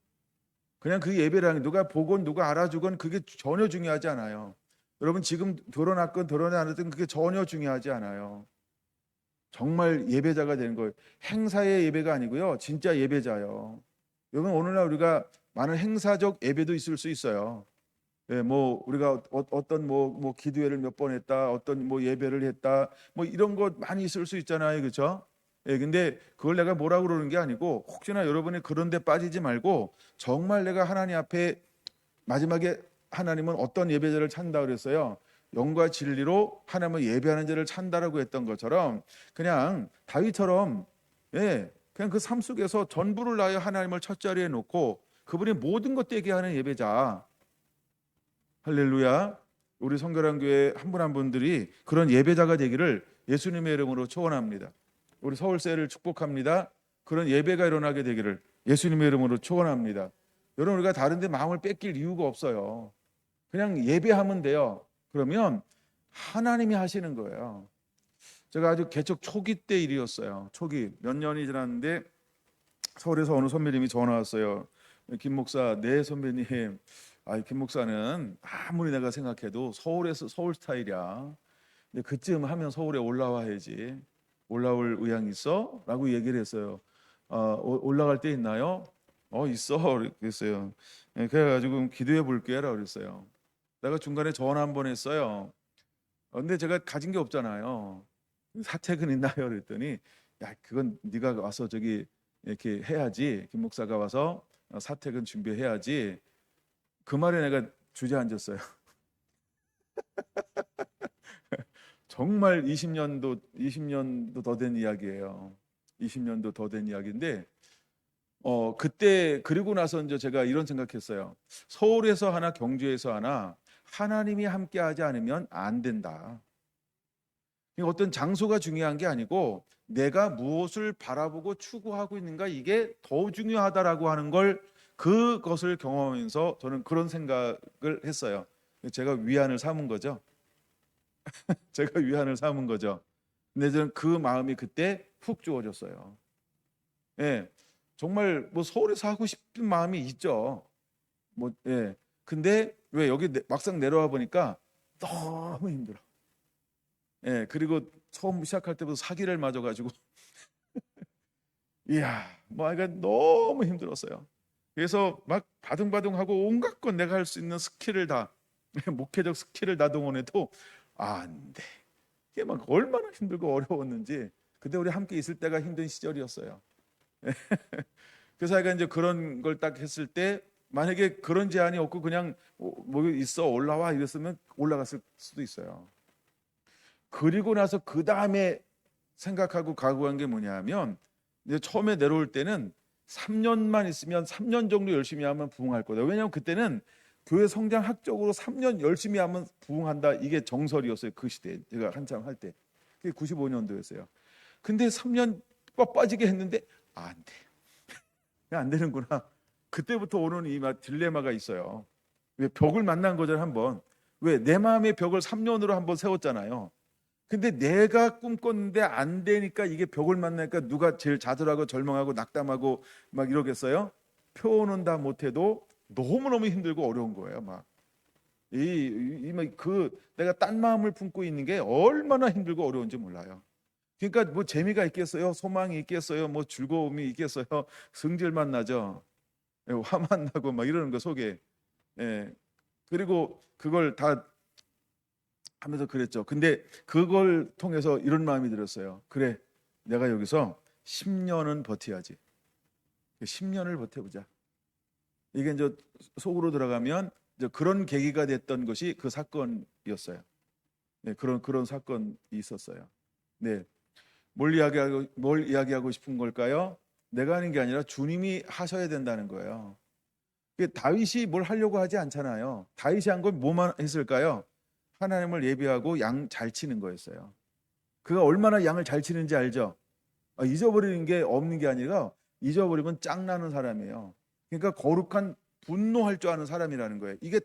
그냥 그 예배라는, 누가 보건 누가 알아주건 그게 전혀 중요하지 않아요. 여러분, 지금 드러났건 드러나지 않았든 그게 전혀 중요하지 않아요. 정말 예배자가 되는 거예요. 행사의 예배가 아니고요, 진짜 예배자요. 여러분, 오늘날 우리가 많은 행사적 예배도 있을 수 있어요. 예, 뭐 우리가 어떤 뭐 기도회를 몇 번 했다, 어떤 뭐 예배를 했다, 뭐 이런 것 많이 있을 수 있잖아요, 그렇죠? 예, 근데 그걸 내가 뭐라고 그러는 게 아니고, 혹시나 여러분이 그런 데 빠지지 말고 정말 내가 하나님 앞에 마지막에 하나님은 어떤 예배자를 찾는다 그랬어요. 영과 진리로 하나님을 예배하는 자를 찾는다라고 했던 것처럼, 그냥 다윗처럼, 예, 그냥 그 삶 속에서 전부를 다하여 하나님을 첫 자리에 놓고 그분이 모든 것 되게 하는 예배자. 할렐루야. 우리 성결한 교회 한 분 한 분들이 그런 예배자가 되기를 예수님의 이름으로 축원합니다. 우리 서울세를 축복합니다. 그런 예배가 일어나게 되기를 예수님의 이름으로 축원합니다. 여러분, 우리가 다른 데 마음을 뺏길 이유가 없어요. 그냥 예배하면 돼요. 그러면 하나님이 하시는 거예요. 제가 아주 개척 초기 때 일이었어요. 초기 몇 년이 지났는데 서울에서 어느 선배님이 전화 왔어요. 김 목사, 네 선배님, 김 목사는 아무리 내가 생각해도 서울 스타일이야. 근데 그쯤 하면 서울에 올라와야지. 올라올 의향이 있어? 라고 얘기를 했어요. 올라갈 때 있나요? 있어. 그랬어요. 그래가지고 기도해 볼게 라고 그랬어요. 내가 중간에 전화 한 번 했어요. 근데 제가 가진 게 없잖아요. 사택은 있나요? 그랬더니, 야, 그건 네가 와서 저기 이렇게 해야지. 김 목사가 와서 사택은 준비해야지. 그 말에 내가 주저앉았어요. 정말 20년도 더 된 이야기예요. 20년도 더 된 이야기인데, 그때 그리고 나서 이제 제가 이런 생각했어요. 서울에서 하나, 경주에서 하나, 하나님이 함께하지 않으면 안 된다. 어떤 장소가 중요한 게 아니고 내가 무엇을 바라보고 추구하고 있는가, 이게 더 중요하다라고 하는 걸, 그것을 경험하면서 저는 그런 생각을 했어요. 제가 위안을 삼은 거죠. 제가 위안을 삼은 거죠. 근데 저는 그 마음이 그때 훅 주어졌어요. 예, 정말 뭐 서울에서 하고 싶은 마음이 있죠. 뭐, 예. 근데 왜 여기 막상 내려와 보니까 너무 힘들어. 예, 그리고 처음 시작할 때부터 사기를 맞아가지고 이야, 뭐 그러니까 너무 힘들었어요. 그래서 막 바둥바둥하고 온갖 건 내가 할 수 있는 스킬을 다 목회적 스킬을 다 동원해도 안 돼. 이게 막 얼마나 힘들고 어려웠는지. 그때 우리 함께 있을 때가 힘든 시절이었어요. 그래서 제가 이제 그런 걸 딱 했을 때, 만약에 그런 제한이 없고 그냥 뭐 있어 올라와 이랬으면 올라갔을 수도 있어요. 그리고 나서 그 다음에 생각하고 각오한 게 뭐냐면, 이제 처음에 내려올 때는 3년만 있으면 3년 정도 열심히 하면 부흥할 거다. 왜냐하면 그때는 교회 성장 학적으로 3년 열심히 하면 부흥한다, 이게 정설이었어요. 그 시대에 제가 한참 할 때. 그게 95년도였어요. 근데 3년 빠지게 했는데 안 돼. 안 되는구나. 그때부터 오는 이 딜레마가 있어요. 왜 벽을 만난 거잖아요, 한번. 왜 내 마음의 벽을 3년으로 한번 세웠잖아요. 근데 내가 꿈꿨는데 안 되니까, 이게 벽을 만나니까 누가 제일 좌절하고 절망하고 낙담하고 막 이러겠어요? 표현은 다 못해도 너무너무 힘들고 어려운 거예요. 막 내가 딴 마음을 품고 있는 게 얼마나 힘들고 어려운지 몰라요. 그러니까 뭐 재미가 있겠어요? 소망이 있겠어요? 뭐 즐거움이 있겠어요? 성질만 나죠. 예, 화만 나고 막 이러는 거 속에. 예. 그리고 그걸 다 하면서 그랬죠. 근데 그걸 통해서 이런 마음이 들었어요. 그래, 내가 여기서 10년은 버텨야지. 10년을 버텨보자. 이게 이제 속으로 들어가면 이제 그런 계기가 됐던 것이 그 사건이었어요. 네, 그런 사건이 있었어요. 네, 뭘 이야기하고 싶은 걸까요? 내가 하는 게 아니라 주님이 하셔야 된다는 거예요. 다윗이 뭘 하려고 하지 않잖아요. 다윗이 한 건 뭐만 했을까요? 하나님을 예배하고 양 잘 치는 거였어요. 그가 얼마나 양을 잘 치는지 알죠? 잊어버리는 게 없는 게 아니라 잊어버리면 짱나는 사람이에요. 그러니까 거룩한 분노할 줄 아는 사람이라는 거예요. 이게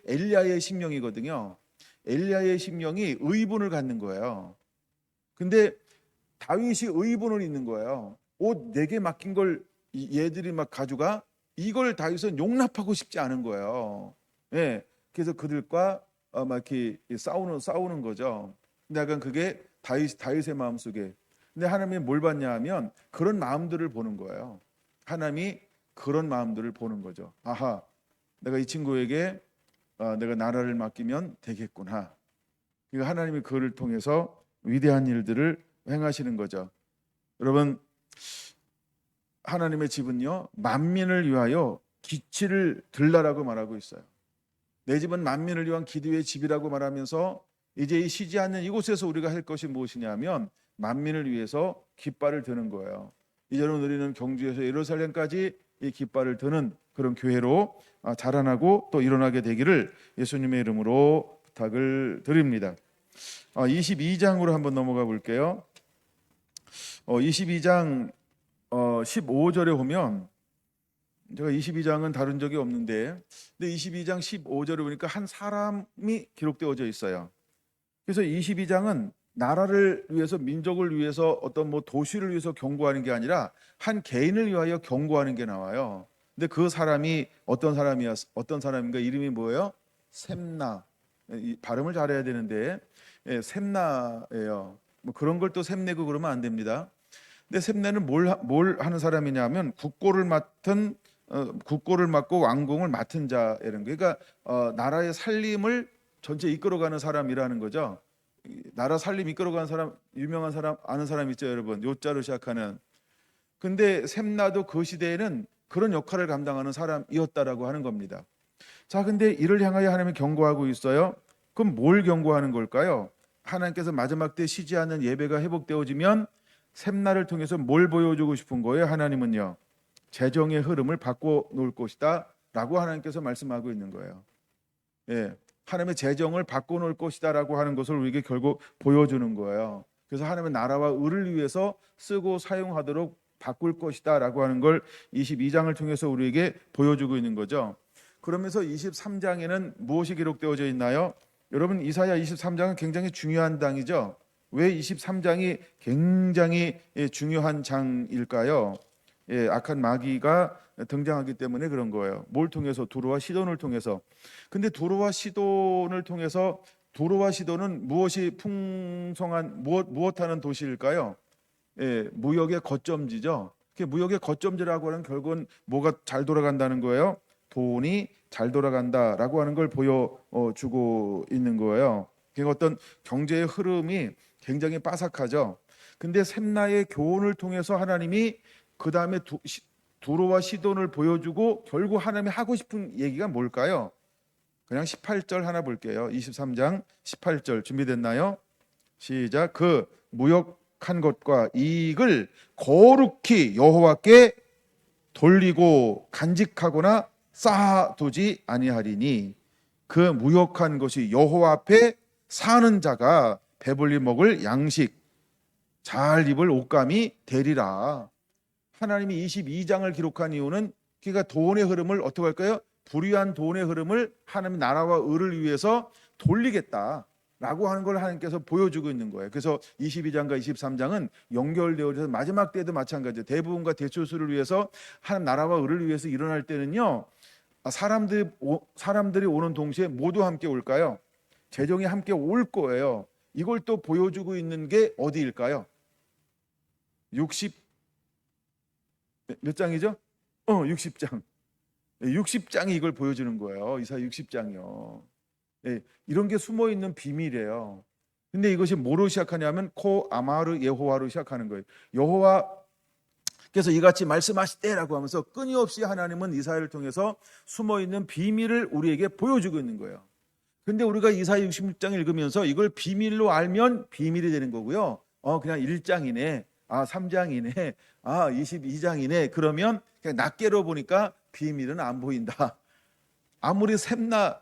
엘리야의 심령이거든요. 엘리야의 심령이 의분을 갖는 거예요. 근데 다윗이 의분을 있는 거예요. 옷 4개 맡긴 걸 얘들이 막 가져가, 이걸 다윗은 용납하고 싶지 않은 거예요. 예. 그래서 그들과 막 이렇게 싸우는 거죠. 근데 약간 그게 다윗의 마음속에. 근데 하나님이 뭘 봤냐 하면 그런 마음들을 보는 거예요. 하나님이 그런 마음들을 보는 거죠. 아하, 내가 이 친구에게 내가 나라를 맡기면 되겠구나. 그러니까 하나님이 그를 통해서 위대한 일들을 행하시는 거죠. 여러분, 하나님의 집은요, 만민을 위하여 기치를 들라라고 말하고 있어요. 내 집은 만민을 위한 기도의 집이라고 말하면서 이제 이 쉬지 않는 이곳에서 우리가 할 것이 무엇이냐면 만민을 위해서 깃발을 드는 거예요. 이제는 우리는 경주에서 예루살렘까지 이 깃발을 드는 그런 교회로 자라나고 또 일어나게 되기를 예수님의 이름으로 부탁을 드립니다. 22장으로 한번 넘어가 볼게요. 22장 15절에 보면, 제가 22장은 다룬 적이 없는데, 근데 22장 15절에 보니까 한 사람이 기록되어져 있어요. 그래서 22장은 나라를 위해서, 민족을 위해서, 어떤 뭐 도시를 위해서 경고하는 게 아니라 한 개인을 위하여 경고하는 게 나와요. 근데 그 사람이 어떤 사람인가? 이름이 뭐예요? 셈나. 발음을 잘해야 되는데 셈나예요. 뭐 그런 걸 또 셈내고 그러면 안 됩니다. 근데 셈내는 뭘 하는 사람이냐면 국고를 맡고 왕궁을 맡은 자라는 거예요. 그러니까 나라의 살림을 전체 이끌어가는 사람이라는 거죠. 나라 살림 이끌어가는 사람, 유명한 사람 아는 사람 있죠, 여러분. 요자로 시작하는. 근데 셈나도 그 시대에는 그런 역할을 감당하는 사람이었다라고 하는 겁니다. 자, 근데 이를 향하여 하나님이 경고하고 있어요. 그럼 뭘 경고하는 걸까요? 하나님께서 마지막 때 쉬지 않는 예배가 회복되어지면 셈나를 통해서 뭘 보여주고 싶은 거예요? 하나님은요, 재정의 흐름을 바꿔놓을 것이다 라고 하나님께서 말씀하고 있는 거예요. 예, 하나님의 재정을 바꿔놓을 것이다 라고 하는 것을 우리에게 결국 보여주는 거예요. 그래서 하나님의 나라와 의를 위해서 쓰고 사용하도록 바꿀 것이다 라고 하는 걸 22장을 통해서 우리에게 보여주고 있는 거죠. 그러면서 23장에는 무엇이 기록되어져 있나요? 여러분, 이사야 23장은 굉장히 중요한 장이죠. 왜 23장이 굉장히 중요한 장일까요? 악한 마귀가 등장하기 때문에 그런 거예요. 뭘 통해서? 두로와 시돈을 통해서. 근데 두로와 시돈을 통해서, 두로와 시돈은 무엇이 풍성한 무엇하는 도시일까요? 무역의 거점지죠. 무역의 거점지라고 하는 결국은 뭐가 잘 돌아간다는 거예요? 돈이 잘 돌아간다라고 하는 걸 보여주고 있는 거예요. 그러니까 어떤 경제의 흐름이 굉장히 빠삭하죠. 근데 셈나의 교훈을 통해서 하나님이 그 다음에 두로와 시돈을 보여주고 결국 하나님이 하고 싶은 얘기가 뭘까요? 그냥 18절 하나 볼게요. 23장 18절 준비됐나요? 시작. 그 무역한 것과 이익을 거룩히 여호와께 돌리고 간직하거나 쌓아두지 아니하리니 그 무역한 것이 여호와 앞에 사는 자가 배불리 먹을 양식, 잘 입을 옷감이 되리라. 하나님이 22장을 기록한 이유는 그러니까 돈의 흐름을 어떻게 할까요? 불의한 돈의 흐름을 하나님 나라와 의를 위해서 돌리겠다라고 하는 걸 하나님께서 보여주고 있는 거예요. 그래서 22장과 23장은 연결되어서 마지막 때도 마찬가지예요. 대부분과 대초수를 위해서 하나님 나라와 의를 위해서 일어날 때는요, 사람들이 오는 동시에 모두 함께 올까요? 재정이 함께 올 거예요. 이걸 또 보여주고 있는 게 어디일까요? 60 몇 장이죠? 60장. 60장이 이걸 보여주는 거예요. 이사 60장이요. 이런 게 숨어 있는 비밀이에요. 근데 이것이 뭐로 시작하냐면 코 아마르 예호와로 시작하는 거예요. 여호와께서 이같이 말씀하시되라고 하면서 끊임없이 하나님은 이사야를 통해서 숨어 있는 비밀을 우리에게 보여주고 있는 거예요. 근데 우리가 이사야 66장 읽으면서 이걸 비밀로 알면 비밀이 되는 거고요. 그냥 1장이네. 3장이네. 22장이네. 그러면 그냥 낱개로 보니까 비밀은 안 보인다. 아무리 셈나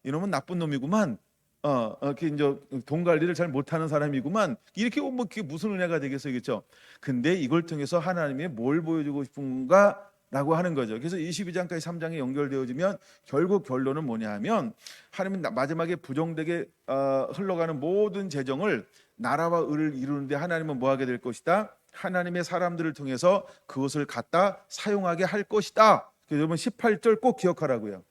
이놈은 나쁜 놈이구만. 그 이제 돈 관리를 잘 못하는 사람이구만. 이렇게 뭐 그게 무슨 은혜가 되겠어요, 그렇죠? 근데 이걸 통해서 하나님이 뭘 보여주고 싶은가라고 하는 거죠. 그래서 22장까지 3장에 연결되어지면 결국 결론은 뭐냐하면 하나님은 마지막에 부정되게 흘러가는 모든 재정을 나라와 의를 이루는데 하나님은 뭐 하게 될 것이다. 하나님의 사람들을 통해서 그것을 갖다 사용하게 할 것이다. 그래서 여러분 18절 꼭 기억하라고요.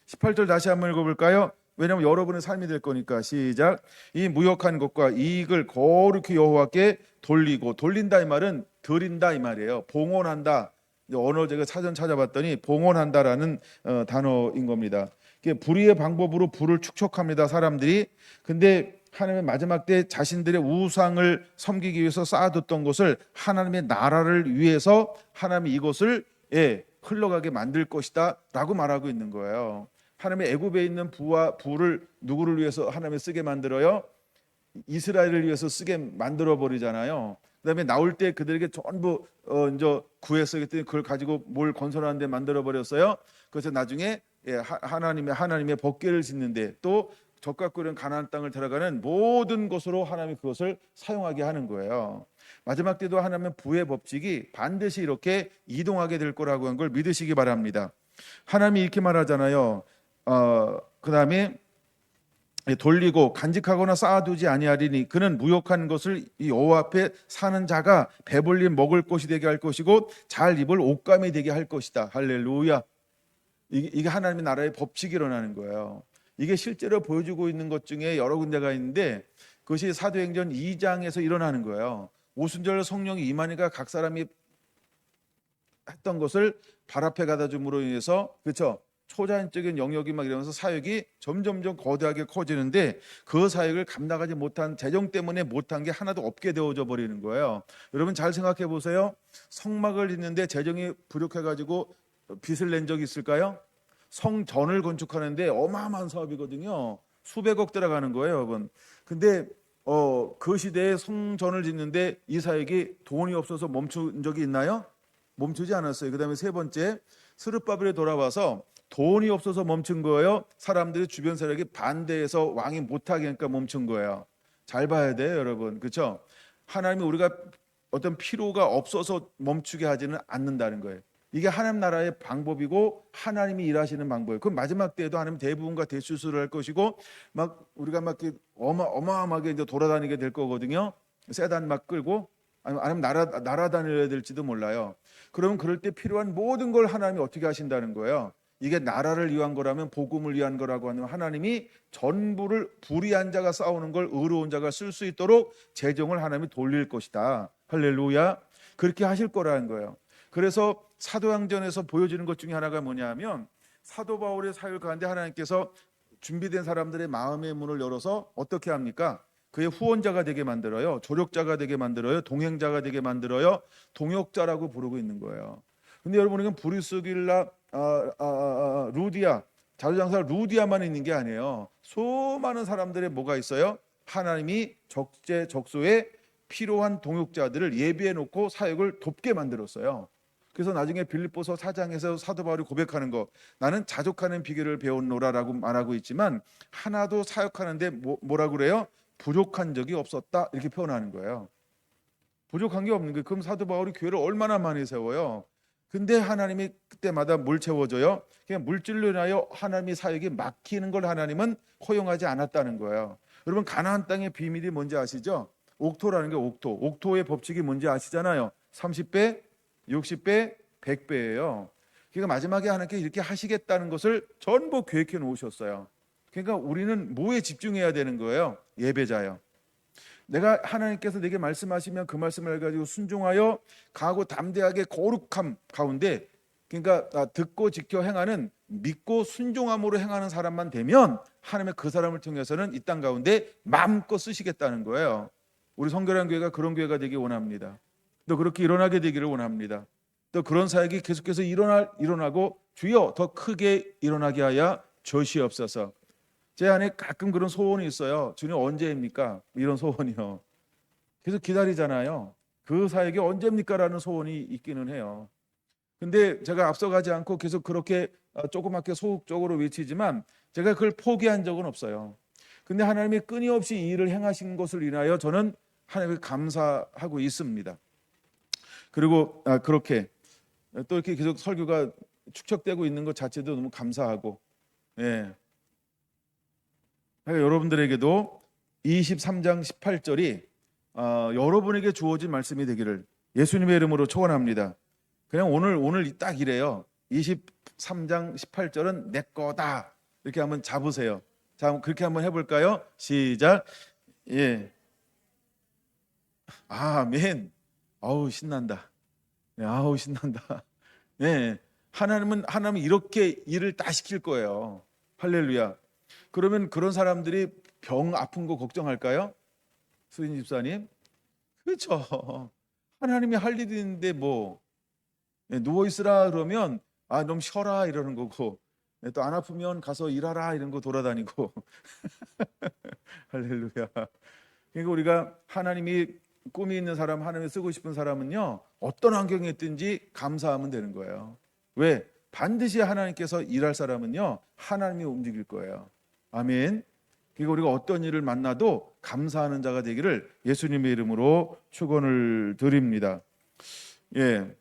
18절 다시 한번 읽어볼까요? 왜냐하면 여러분의 삶이 될 거니까. 시작. 이 무역한 것과 이익을 거룩히 여호와께 돌리고, 돌린다 이 말은 드린다 이 말이에요. 봉헌한다. 언어 제가 사전 찾아봤더니 봉헌한다라는 단어인 겁니다. 불의의 방법으로 부를 축적합니다, 사람들이. 근데 하나님의 마지막 때 자신들의 우상을 섬기기 위해서 쌓아뒀던 것을 하나님의 나라를 위해서 하나님이 이것을 흘러가게 만들 것이다 라고 말하고 있는 거예요. 하나님의 애굽에 있는 부를 누구를 위해서 하나님이 쓰게 만들어요? 이스라엘을 위해서 쓰게 만들어 버리잖아요. 그다음에 나올 때 그들에게 전부 이제 구했어요. 그랬더니 그걸 가지고 뭘 건설하는 데 만들어 버렸어요. 그래서 나중에 하나님의 법궤를 짓는데 또 적과 꿀은 가나안 땅을 들어가는 모든 것으로 하나님이 그것을 사용하게 하는 거예요. 마지막 때도 하나님의 부의 법칙이 반드시 이렇게 이동하게 될 거라고 한 걸 믿으시기 바랍니다. 하나님이 이렇게 말하잖아요. 그 다음에 돌리고 간직하거나 쌓아두지 아니하리니 그는 무욕한 것을 이 여호와 앞에 사는 자가 배불리 먹을 것이 되게 할 것이고 잘 입을 옷감이 되게 할 것이다. 할렐루야. 이게 하나님의 나라의 법칙이 일어나는 거예요. 이게 실제로 보여주고 있는 것 중에 여러 군데가 있는데 그것이 사도행전 2장에서 일어나는 거예요. 오순절 성령이 임하니까 각 사람이 했던 것을 발 앞에 가다 줌으로 인해서, 그렇죠? 초자연적인 영역이 막 이러면서 사역이 점점점 거대하게 커지는데 그 사역을 감당하지 못한 재정 때문에 못한 게 하나도 없게 되어져 버리는 거예요. 여러분 잘 생각해 보세요. 성막을 짓는데 재정이 부족해가지고 빚을 낸 적이 있을까요? 성전을 건축하는데 어마어마한 사업이거든요. 수백억 들어가는 거예요, 여러분. 근데 그 시대에 성전을 짓는데 이 사역이 돈이 없어서 멈춘 적이 있나요? 멈추지 않았어요. 그 다음에 세 번째, 스룹바벨에 돌아와서 돈이 없어서 멈춘 거예요. 사람들이 주변 세력이 반대해서 왕이 못하게 하니까 멈춘 거예요. 잘 봐야 돼요, 여러분. 그렇죠? 하나님이 우리가 어떤 필요가 없어서 멈추게 하지는 않는다는 거예요. 이게 하나님 나라의 방법이고 하나님이 일하시는 방법이에요. 그럼 마지막 때에도 하나님 대부분과 대수술을 할 것이고 막 우리가 막 어마어마하게 이제 돌아다니게 될 거거든요. 세단 막 끌고 아니면 날아다녀야 될지도 몰라요. 그러면 그럴 때 필요한 모든 걸 하나님이 어떻게 하신다는 거예요. 이게 나라를 위한 거라면, 복음을 위한 거라고 하면 하나님이 전부를 불의한 자가 싸우는 걸 의로운 자가 쓸 수 있도록 재정을 하나님이 돌릴 것이다. 할렐루야. 그렇게 하실 거라는 거예요. 그래서 사도행전에서 보여지는 것 중에 하나가 뭐냐 하면 사도 바울의 사역을 가는데 하나님께서 준비된 사람들의 마음의 문을 열어서 어떻게 합니까? 그의 후원자가 되게 만들어요. 조력자가 되게 만들어요. 동행자가 되게 만들어요. 동역자라고 부르고 있는 거예요. 근데 여러분, 이건 브리스길라, 루디아, 자주장사 루디아만 있는 게 아니에요. 수많은 사람들의 뭐가 있어요? 하나님이 적재적소에 필요한 동역자들을 예비해 놓고 사역을 돕게 만들었어요. 그래서 나중에 빌립보서 4장에서 사도 바울이 고백하는 거, 나는 자족하는 비결을 배웠노라라고 말하고 있지만 하나도 사역하는데 뭐라고 그래요? 부족한 적이 없었다, 이렇게 표현하는 거예요. 부족한 게 없는 거예요. 그럼 사도 바울이 교회를 얼마나 많이 세워요. 근데 하나님이 그때마다 뭘 채워줘요? 그냥 물질로 인하여 하나님의 사역이 막히는 걸 하나님은 허용하지 않았다는 거예요. 여러분, 가나안 땅의 비밀이 뭔지 아시죠? 옥토라는 게 옥토의 법칙이 뭔지 아시잖아요. 30배, 60배, 100배예요. 그러니까 마지막에 하나님께 이렇게 하시겠다는 것을 전부 계획해 놓으셨어요. 그러니까 우리는 뭐에 집중해야 되는 거예요? 예배자요. 내가 하나님께서 내게 말씀하시면 그 말씀을 가지고 순종하여 가고 담대하게 거룩함 가운데, 그러니까 듣고 지켜 행하는, 믿고 순종함으로 행하는 사람만 되면 하나님의 그 사람을 통해서는 이 땅 가운데 마음껏 쓰시겠다는 거예요. 우리 성결한 교회가 그런 교회가 되기 원합니다. 또 그렇게 일어나게 되기를 원합니다. 또 그런 사역이 계속해서 일어나고 주여 더 크게 일어나게 하여 주시옵소서. 제 안에 가끔 그런 소원이 있어요. 주님 언제입니까? 이런 소원이요. 계속 기다리잖아요. 그 사역이 언제입니까? 라는 소원이 있기는 해요. 근데 제가 앞서가지 않고 계속 그렇게 조그맣게 소극적으로 외치지만 제가 그걸 포기한 적은 없어요. 근데 하나님이 끊임없이 이 일을 행하신 것을 인하여 저는 하나님께 감사하고 있습니다. 그리고 그렇게 또 이렇게 계속 설교가 축적되고 있는 것 자체도 너무 감사하고, 예. 그러니까 여러분들에게도 23장 18절이 여러분에게 주어진 말씀이 되기를 예수님의 이름으로 축원합니다. 그냥 오늘 딱 이래요. 23장 18절은 내 거다. 이렇게 한번 잡으세요. 자, 그렇게 한번 해볼까요? 시작. 예. 아멘. 아우 신난다. 네, 아우 신난다. 네, 하나님은 이렇게 일을 다 시킬 거예요. 할렐루야. 그러면 그런 사람들이 병 아픈 거 걱정할까요? 수인 집사님? 그렇죠. 하나님이 할 일이 있는데 뭐 누워 있으라 그러면 좀 쉬어라 이러는 거고, 또 안 아프면 가서 일하라 이런 거 돌아다니고. 할렐루야. 그러니까 우리가 하나님이 꿈이 있는 사람, 하나님이 쓰고 싶은 사람은요, 어떤 환경에 있든지 감사하면 되는 거예요. 왜? 반드시 하나님께서 일할 사람은요, 하나님이 움직일 거예요. 아멘. 그러니까 우리가 어떤 일을 만나도 감사하는 자가 되기를 예수님의 이름으로 축원을 드립니다. 예,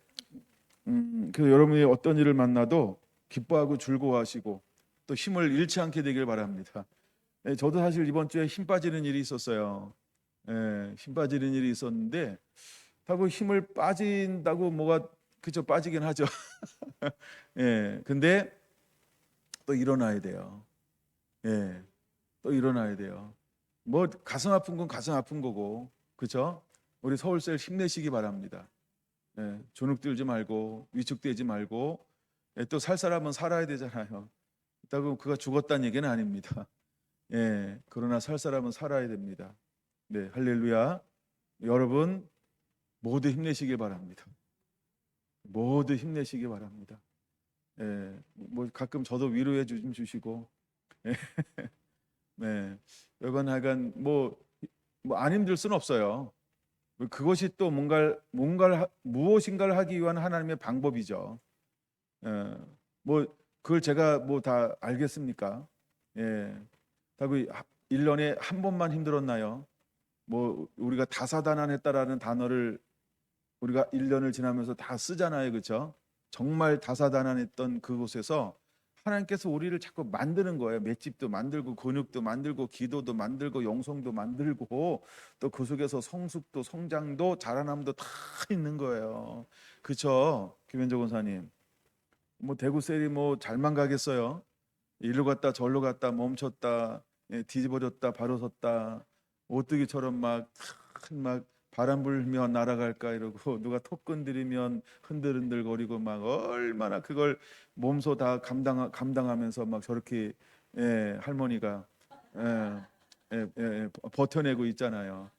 그 여러분이 어떤 일을 만나도 기뻐하고 즐거워하시고 또 힘을 잃지 않게 되길 바랍니다. 예, 저도 사실 이번 주에 힘 빠지는 일이 있었어요. 예, 힘 빠지는 일이 있었는데, 하고 힘을 빠진다고 뭐가 그쵸 빠지긴 하죠. 예, 근데 또 일어나야 돼요. 예, 또 일어나야 돼요. 뭐 가슴 아픈 건 가슴 아픈 거고, 그렇죠? 우리 서울셀 힘내시기 바랍니다. 예, 주눅 들지 말고 위축되지 말고, 예, 또 살 사람은 살아야 되잖아요. 그렇다고 그가 죽었다는 얘기는 아닙니다. 예, 그러나 살 사람은 살아야 됩니다. 네, 할렐루야. 여러분 모두 힘내시길 바랍니다. 모두 힘내시기 바랍니다. 예, 뭐 가끔 저도 위로해 좀 주시고, 예, 네, 여건 하여간 뭐 안 힘들 수는 없어요. 그것이 또 무엇인가를 하기 위한 하나님의 방법이죠. 예, 뭐 그걸 제가 뭐 다 알겠습니까? 예, 다그 1년에 한 번만 힘들었나요? 뭐 우리가 다사다난했다라는 단어를 우리가 1년을 지나면서 다 쓰잖아요. 그렇죠? 정말 다사다난했던 그곳에서 하나님께서 우리를 자꾸 만드는 거예요. 맷집도 만들고 근육도 만들고 기도도 만들고 영성도 만들고 또 그 속에서 성숙도 성장도 자라남도 다 있는 거예요. 그렇죠? 김현정 원사님. 뭐 대구 셀이 뭐 잘만 가겠어요. 일로 갔다 절로 갔다 멈췄다, 예, 뒤집어졌다 바로 섰다, 오뚜기처럼 막 바람 불면 날아갈까 이러고 누가 턱 건드리면 흔들흔들거리고 막 얼마나 그걸 몸소 다 감당하면서 막 저렇게, 예, 할머니가, 예, 버텨내고 있잖아요.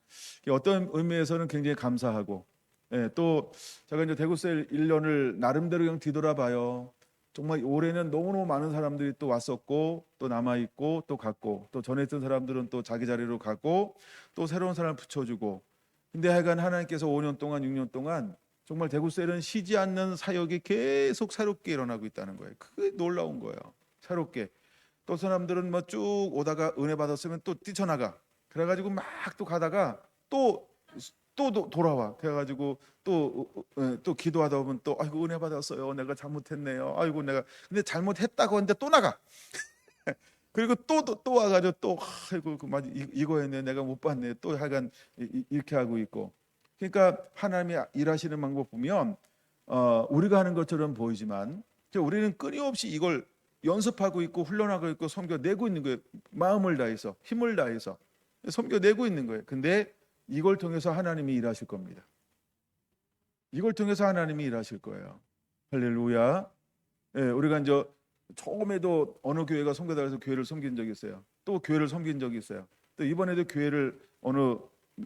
어떤 의미에서는 굉장히 감사하고, 예, 또 제가 이제 대구셀 1년을 나름대로 그냥 뒤돌아봐요. 정말 올해는 너무너무 많은 사람들이 또 왔었고 또 남아있고 또 갔고 또 전에 있던 사람들은 또 자기 자리로 가고 또 새로운 사람을 붙여주고, 근데 하여간 하나님께서 5년 동안 6년 동안 정말 대구셀은 쉬지 않는 사역이 계속 새롭게 일어나고 있다는 거예요. 그게 놀라운 거예요. 새롭게 또 사람들은 뭐 쭉 오다가 은혜 받았으면 또 뛰쳐나가, 그래가지고 막 또 가다가 또 돌아와. 그래가지고 또 기도하다 보면 또 아이고 은혜 받았어요. 내가 잘못했네요. 아이고 내가 근데 잘못했다고 하는데 또 나가. 그리고 또 와가지고 또 아이고 그만 이거 했네. 내가 못 봤네. 또 하여간 이렇게 하고 있고. 그러니까 하나님이 일하시는 방법 보면 우리가 하는 것처럼 보이지만 우리는 끊임없이 이걸 연습하고 있고 훈련하고 있고 섬겨내고 있는 거예요. 마음을 다해서 힘을 다해서 섬겨내고 있는 거예요. 근데 이걸 통해서 하나님이 일하실 겁니다. 이걸 통해서 하나님이 일하실 거예요. 할렐루야. 예, 우리가 이제 처음에도 어느 교회가 선교단에서 교회를 섬긴 적이 있어요. 또 교회를 섬긴 적이 있어요. 또 이번에도 교회를 어느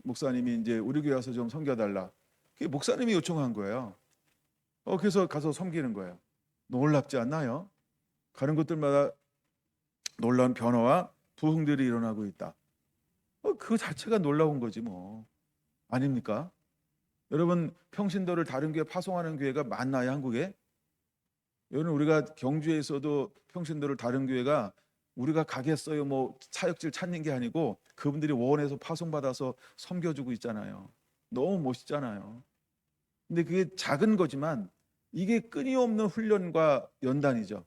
목사님이 이제 우리 교회 와서 좀 섬겨달라. 그게 목사님이 요청한 거예요. 그래서 가서 섬기는 거예요. 놀랍지 않나요? 가는 곳들마다 놀라운 변화와 부흥들이 일어나고 있다. 그 자체가 놀라운 거지 뭐. 아닙니까? 여러분 평신도를 다른 교회 파송하는 교회가 많나요, 한국에? 여러분 우리가 경주에서도 평신도를 다른 교회가 우리가 가겠어요 뭐 사역질 찾는 게 아니고 그분들이 원해서 파송받아서 섬겨주고 있잖아요. 너무 멋있잖아요. 근데 그게 작은 거지만 이게 끊임없는 훈련과 연단이죠.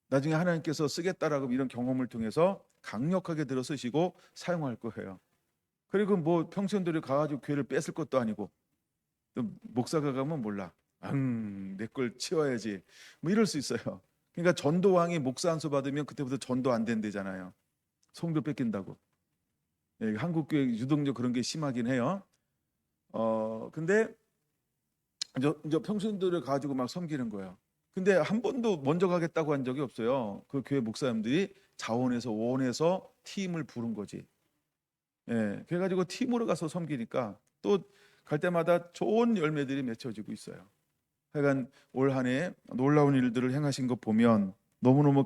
나중에 하나님께서 쓰겠다라고 이런 경험을 통해서 강력하게 들어 쓰시고 사용할 거예요. 그리고 뭐 평신도들이 가가지고 교회를 뺏을 것도 아니고, 또 목사가 가면 몰라, 내 걸 치워야지 뭐 이럴 수 있어요. 그러니까 전도왕이 목사 한 수 받으면 그때부터 전도 안 된대잖아요. 성도 뺏긴다고. 예, 한국 교회 유독 그런 게 심하긴 해요. 근데 이제 평신도를 가지고 막 섬기는 거예요. 근데 한 번도 먼저 가겠다고 한 적이 없어요. 그 교회 목사님들이 자원해서 원해서 팀을 부른 거지. 예, 그래가지고 팀으로 가서 섬기니까 또 갈 때마다 좋은 열매들이 맺혀지고 있어요. 하여간 올 한 해 놀라운 일들을 행하신 것 보면 너무너무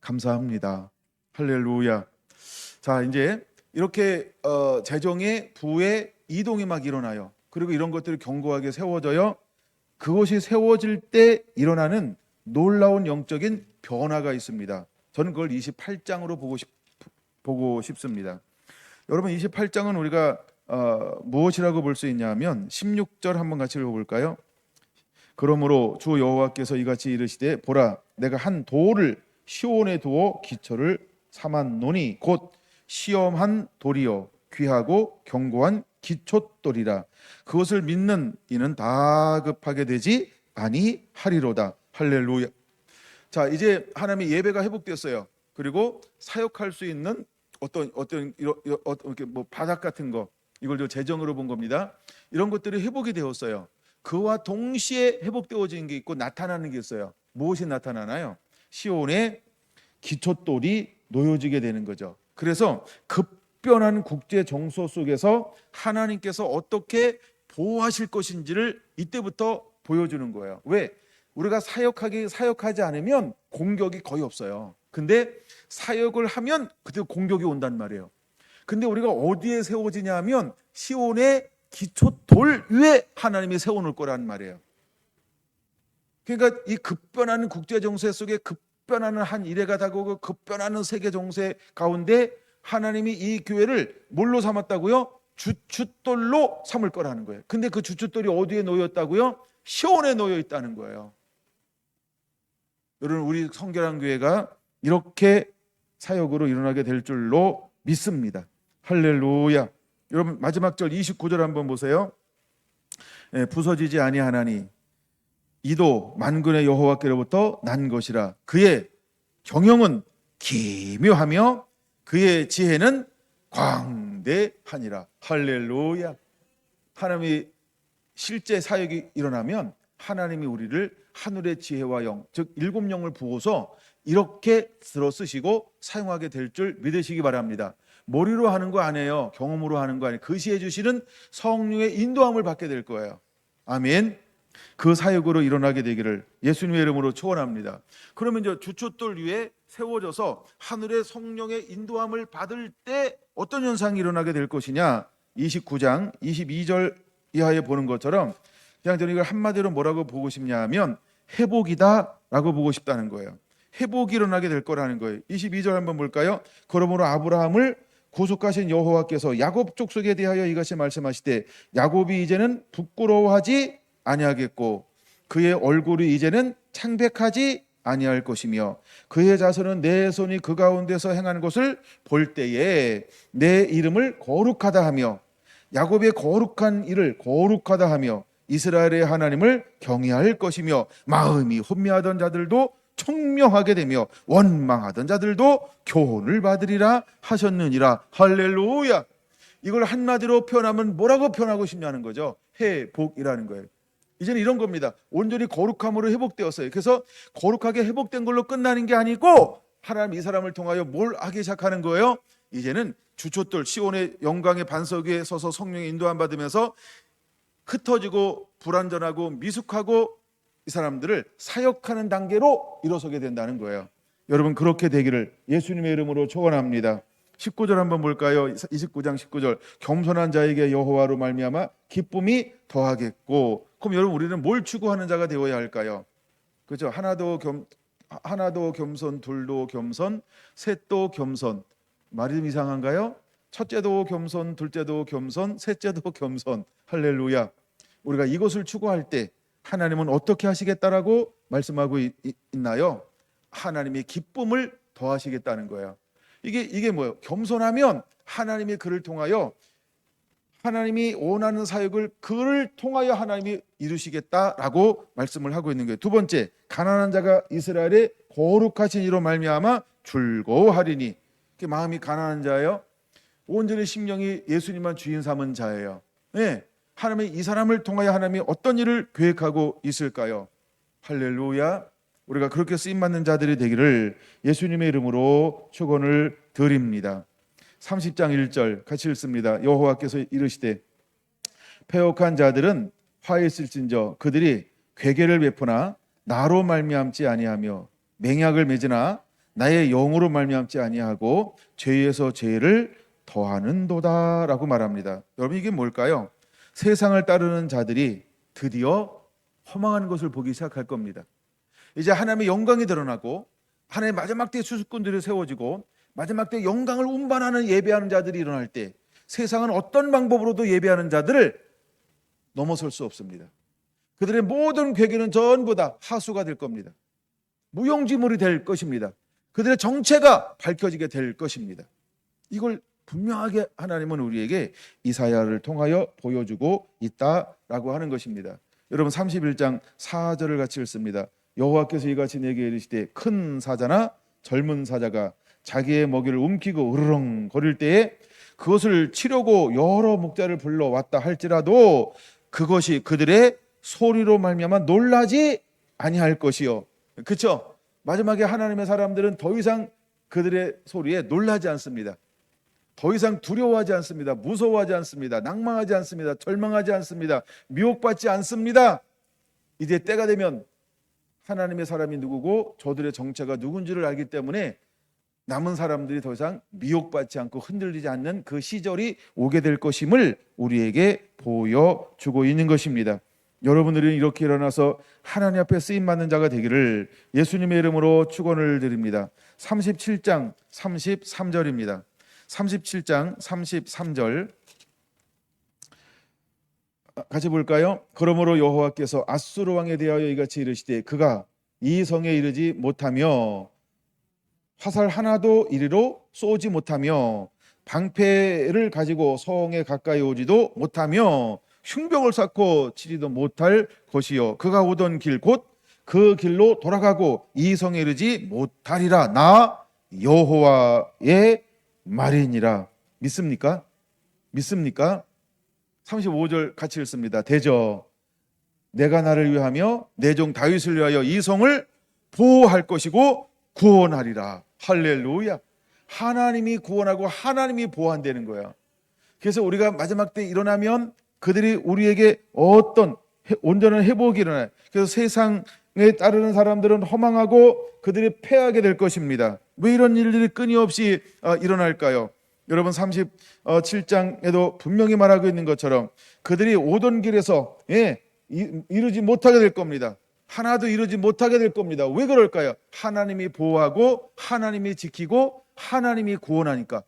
감사합니다. 할렐루야. 자, 이제 이렇게 재정의 부의 이동이 막 일어나요. 그리고 이런 것들이 견고하게 세워져요. 그것이 세워질 때 일어나는 놀라운 영적인 변화가 있습니다. 저는 그걸 28장으로 보고 싶습니다. 여러분, 28장은 우리가 무엇이라고 볼 수 있냐면 16절 한번 같이 읽어볼까요? 그러므로 주 여호와께서 이같이 이르시되 보라 내가 한 돌을 시온에 두어 기초를 삼았노니 곧 시험한 돌이요 귀하고 견고한 기초돌이라. 그것을 믿는 이는 다급하게 되지 아니하리로다. 할렐루야. 자, 이제 하나님의 예배가 회복됐어요. 그리고 사역할 수 있는 어떤 이렇게 뭐 바닥 같은 거, 이걸 저 재정으로 본 겁니다. 이런 것들이 회복이 되었어요. 그와 동시에 회복되어지는 게 있고 나타나는 게 있어요. 무엇이 나타나나요? 시온의 기초돌이 놓여지게 되는 거죠. 그래서 급변한 국제 정서 속에서 하나님께서 어떻게 보호하실 것인지를 이때부터 보여주는 거예요. 왜? 우리가 사역하지 않으면 공격이 거의 없어요. 근데 사역을 하면 그때 공격이 온단 말이에요. 근데 우리가 어디에 세워지냐 하면 시온의 기초돌 위에 하나님이 세워놓을 거란 말이에요. 그러니까 이 급변하는 국제 정세 속에 급변하는 한 일회가 다가오고 급변하는 세계 정세 가운데 하나님이 이 교회를 뭘로 삼았다고요? 주춧돌로 삼을 거라는 거예요. 근데 그 주춧돌이 어디에 놓였다고요? 시온에 놓여 있다는 거예요. 여러분, 우리 성결한 교회가 이렇게 사역으로 일어나게 될 줄로 믿습니다. 할렐루야. 여러분, 마지막 절 29절 한번 보세요. 부서지지 아니하나니 이도 만군의 여호와께로부터 난 것이라. 그의 경영은 기묘하며 그의 지혜는 광대하니라. 할렐루야. 하나님이 실제 사역이 일어나면 하나님이 우리를 하늘의 지혜와 영, 즉 일곱 영을 부어서 이렇게 들어 쓰시고 사용하게 될 줄 믿으시기 바랍니다. 머리로 하는 거 아니에요. 경험으로 하는 거 아니에요. 그시해 주시는 성령의 인도함을 받게 될 거예요. 아멘. 그 사역으로 일어나게 되기를 예수님의 이름으로 축원합니다. 그러면 이제 주춧돌 위에 세워져서 하늘의 성령의 인도함을 받을 때 어떤 현상이 일어나게 될 것이냐? 29장 22절 이하에 보는 것처럼 그냥 저는 이걸 한마디로 뭐라고 보고 싶냐 하면 회복이다라고 보고 싶다는 거예요. 회복이 일어나게 될 거라는 거예요. 22절 한번 볼까요? 그러므로 아브라함을 구속하신 여호와께서 야곱 족속에 대하여 이같이 말씀하시되 야곱이 이제는 부끄러워하지 아니하겠고 그의 얼굴이 이제는 창백하지 아니할 것이며 그의 자손은 내 손이 그 가운데서 행하는 것을 볼 때에 내 이름을 거룩하다 하며 야곱의 거룩한 일을 거룩하다 하며 이스라엘의 하나님을 경외할 것이며 마음이 혼미하던 자들도 총명하게 되며 원망하던 자들도 교훈을 받으리라 하셨느니라. 할렐루야. 이걸 한마디로 표현하면 뭐라고 표현하고 싶냐는 거죠. 회복이라는 거예요. 이제는 이런 겁니다. 온전히 거룩함으로 회복되었어요. 그래서 거룩하게 회복된 걸로 끝나는 게 아니고 하나님 이 사람을 통하여 뭘 하기 시작하는 거예요? 이제는 주춧돌 시온의 영광의 반석 위에 서서 성령의 인도함 받으면서 흩어지고 불완전하고 미숙하고 이 사람들을 사역하는 단계로 일어서게 된다는 거예요. 여러분, 그렇게 되기를 예수님의 이름으로 축원합니다. 19절 한번 볼까요? 29장 19절. 겸손한 자에게 여호와로 말미암아 기쁨이 더하겠고. 그럼 여러분, 우리는 뭘 추구하는 자가 되어야 할까요? 그렇죠? 하나도 겸손, 둘도 겸손, 셋도 겸손. 말이 좀 이상한가요? 첫째도 겸손, 둘째도 겸손, 셋째도 겸손. 할렐루야. 우리가 이것을 추구할 때 하나님은 어떻게 하시겠다라고 말씀하고 있나요? 하나님의 기쁨을 더하시겠다는 거예요. 이게 뭐예요? 겸손하면 하나님이 그를 통하여 하나님이 원하는 사역을 그를 통하여 하나님이 이루시겠다라고 말씀을 하고 있는 거예요. 두 번째, 가난한 자가 이스라엘의 거룩하신 이로 말미암아 즐거워하리니. 마음이 가난한 자예요. 온전히 심령이 예수님만 주인 삼은 자예요. 네. 하나님이 이 사람을 통하여 하나님이 어떤 일을 계획하고 있을까요? 할렐루야. 우리가 그렇게 쓰임받는 자들이 되기를 예수님의 이름으로 축원을 드립니다. 30장 1절 같이 읽습니다. 여호와께서 이르시되 패역한 자들은 화에 있을진저 그들이 괴계를 베푸나 나로 말미암지 아니하며 맹약을 맺으나 나의 영으로 말미암지 아니하고 죄에서 죄를 더하는도다라고 말합니다. 여러분, 이게 뭘까요? 세상을 따르는 자들이 드디어 허망한 것을 보기 시작할 겁니다. 이제 하나님의 영광이 드러나고 하나님의 마지막 때 수수꾼들이 세워지고 마지막 때 영광을 운반하는 예배하는 자들이 일어날 때 세상은 어떤 방법으로도 예배하는 자들을 넘어설 수 없습니다. 그들의 모든 괴계는 전부 다 하수가 될 겁니다. 무용지물이 될 것입니다. 그들의 정체가 밝혀지게 될 것입니다. 이걸 분명하게 하나님은 우리에게 이사야를 통하여 보여주고 있다라고 하는 것입니다. 여러분, 31장 4절을 같이 읽습니다. 여호와께서 이같이 내게 이르시되 큰 사자나 젊은 사자가 자기의 먹이를 움키고 으르렁 거릴 때에 그것을 치려고 여러 목자를 불러왔다 할지라도 그것이 그들의 소리로 말미암아 놀라지 아니할 것이요. 그렇죠? 마지막에 하나님의 사람들은 더 이상 그들의 소리에 놀라지 않습니다. 더 이상 두려워하지 않습니다. 무서워하지 않습니다. 낭망하지 않습니다. 절망하지 않습니다. 미혹받지 않습니다. 이제 때가 되면 하나님의 사람이 누구고 저들의 정체가 누군지를 알기 때문에 남은 사람들이 더 이상 미혹받지 않고 흔들리지 않는 그 시절이 오게 될 것임을 우리에게 보여주고 있는 것입니다. 여러분들은 이렇게 일어나서 하나님 앞에 쓰임받는 자가 되기를 예수님의 이름으로 축원을 드립니다. 37장 33절입니다. 37장 33절 같이 볼까요? 그러므로 여호와께서 아수르 왕에 대하여 이같이 이르시되 그가 이 성에 이르지 못하며 화살 하나도 이리로 쏘지 못하며 방패를 가지고 성에 가까이 오지도 못하며 흉병을 쌓고 치지도 못할 것이요 그가 오던 길 곧 그 길로 돌아가고 이 성에 이르지 못하리라. 나 여호와의 말이니라. 믿습니까? 믿습니까? 35절 같이 읽습니다. 대저 내가 나를 위하며 내 종 다윗을 위하여 이 성을 보호할 것이고 구원하리라. 할렐루야. 하나님이 구원하고 하나님이 보호한다는 거야. 그래서 우리가 마지막 때 일어나면 그들이 우리에게 어떤 온전한 회복이 일어나요. 그래서 세상에 따르는 사람들은 허망하고 그들이 패하게 될 것입니다. 왜 이런 일들이 끊임없이 일어날까요? 여러분, 37장에도 분명히 말하고 있는 것처럼 그들이 오던 길에서 이루지 못하게 될 겁니다. 하나도 이루지 못하게 될 겁니다. 왜 그럴까요? 하나님이 보호하고 하나님이 지키고 하나님이 구원하니까.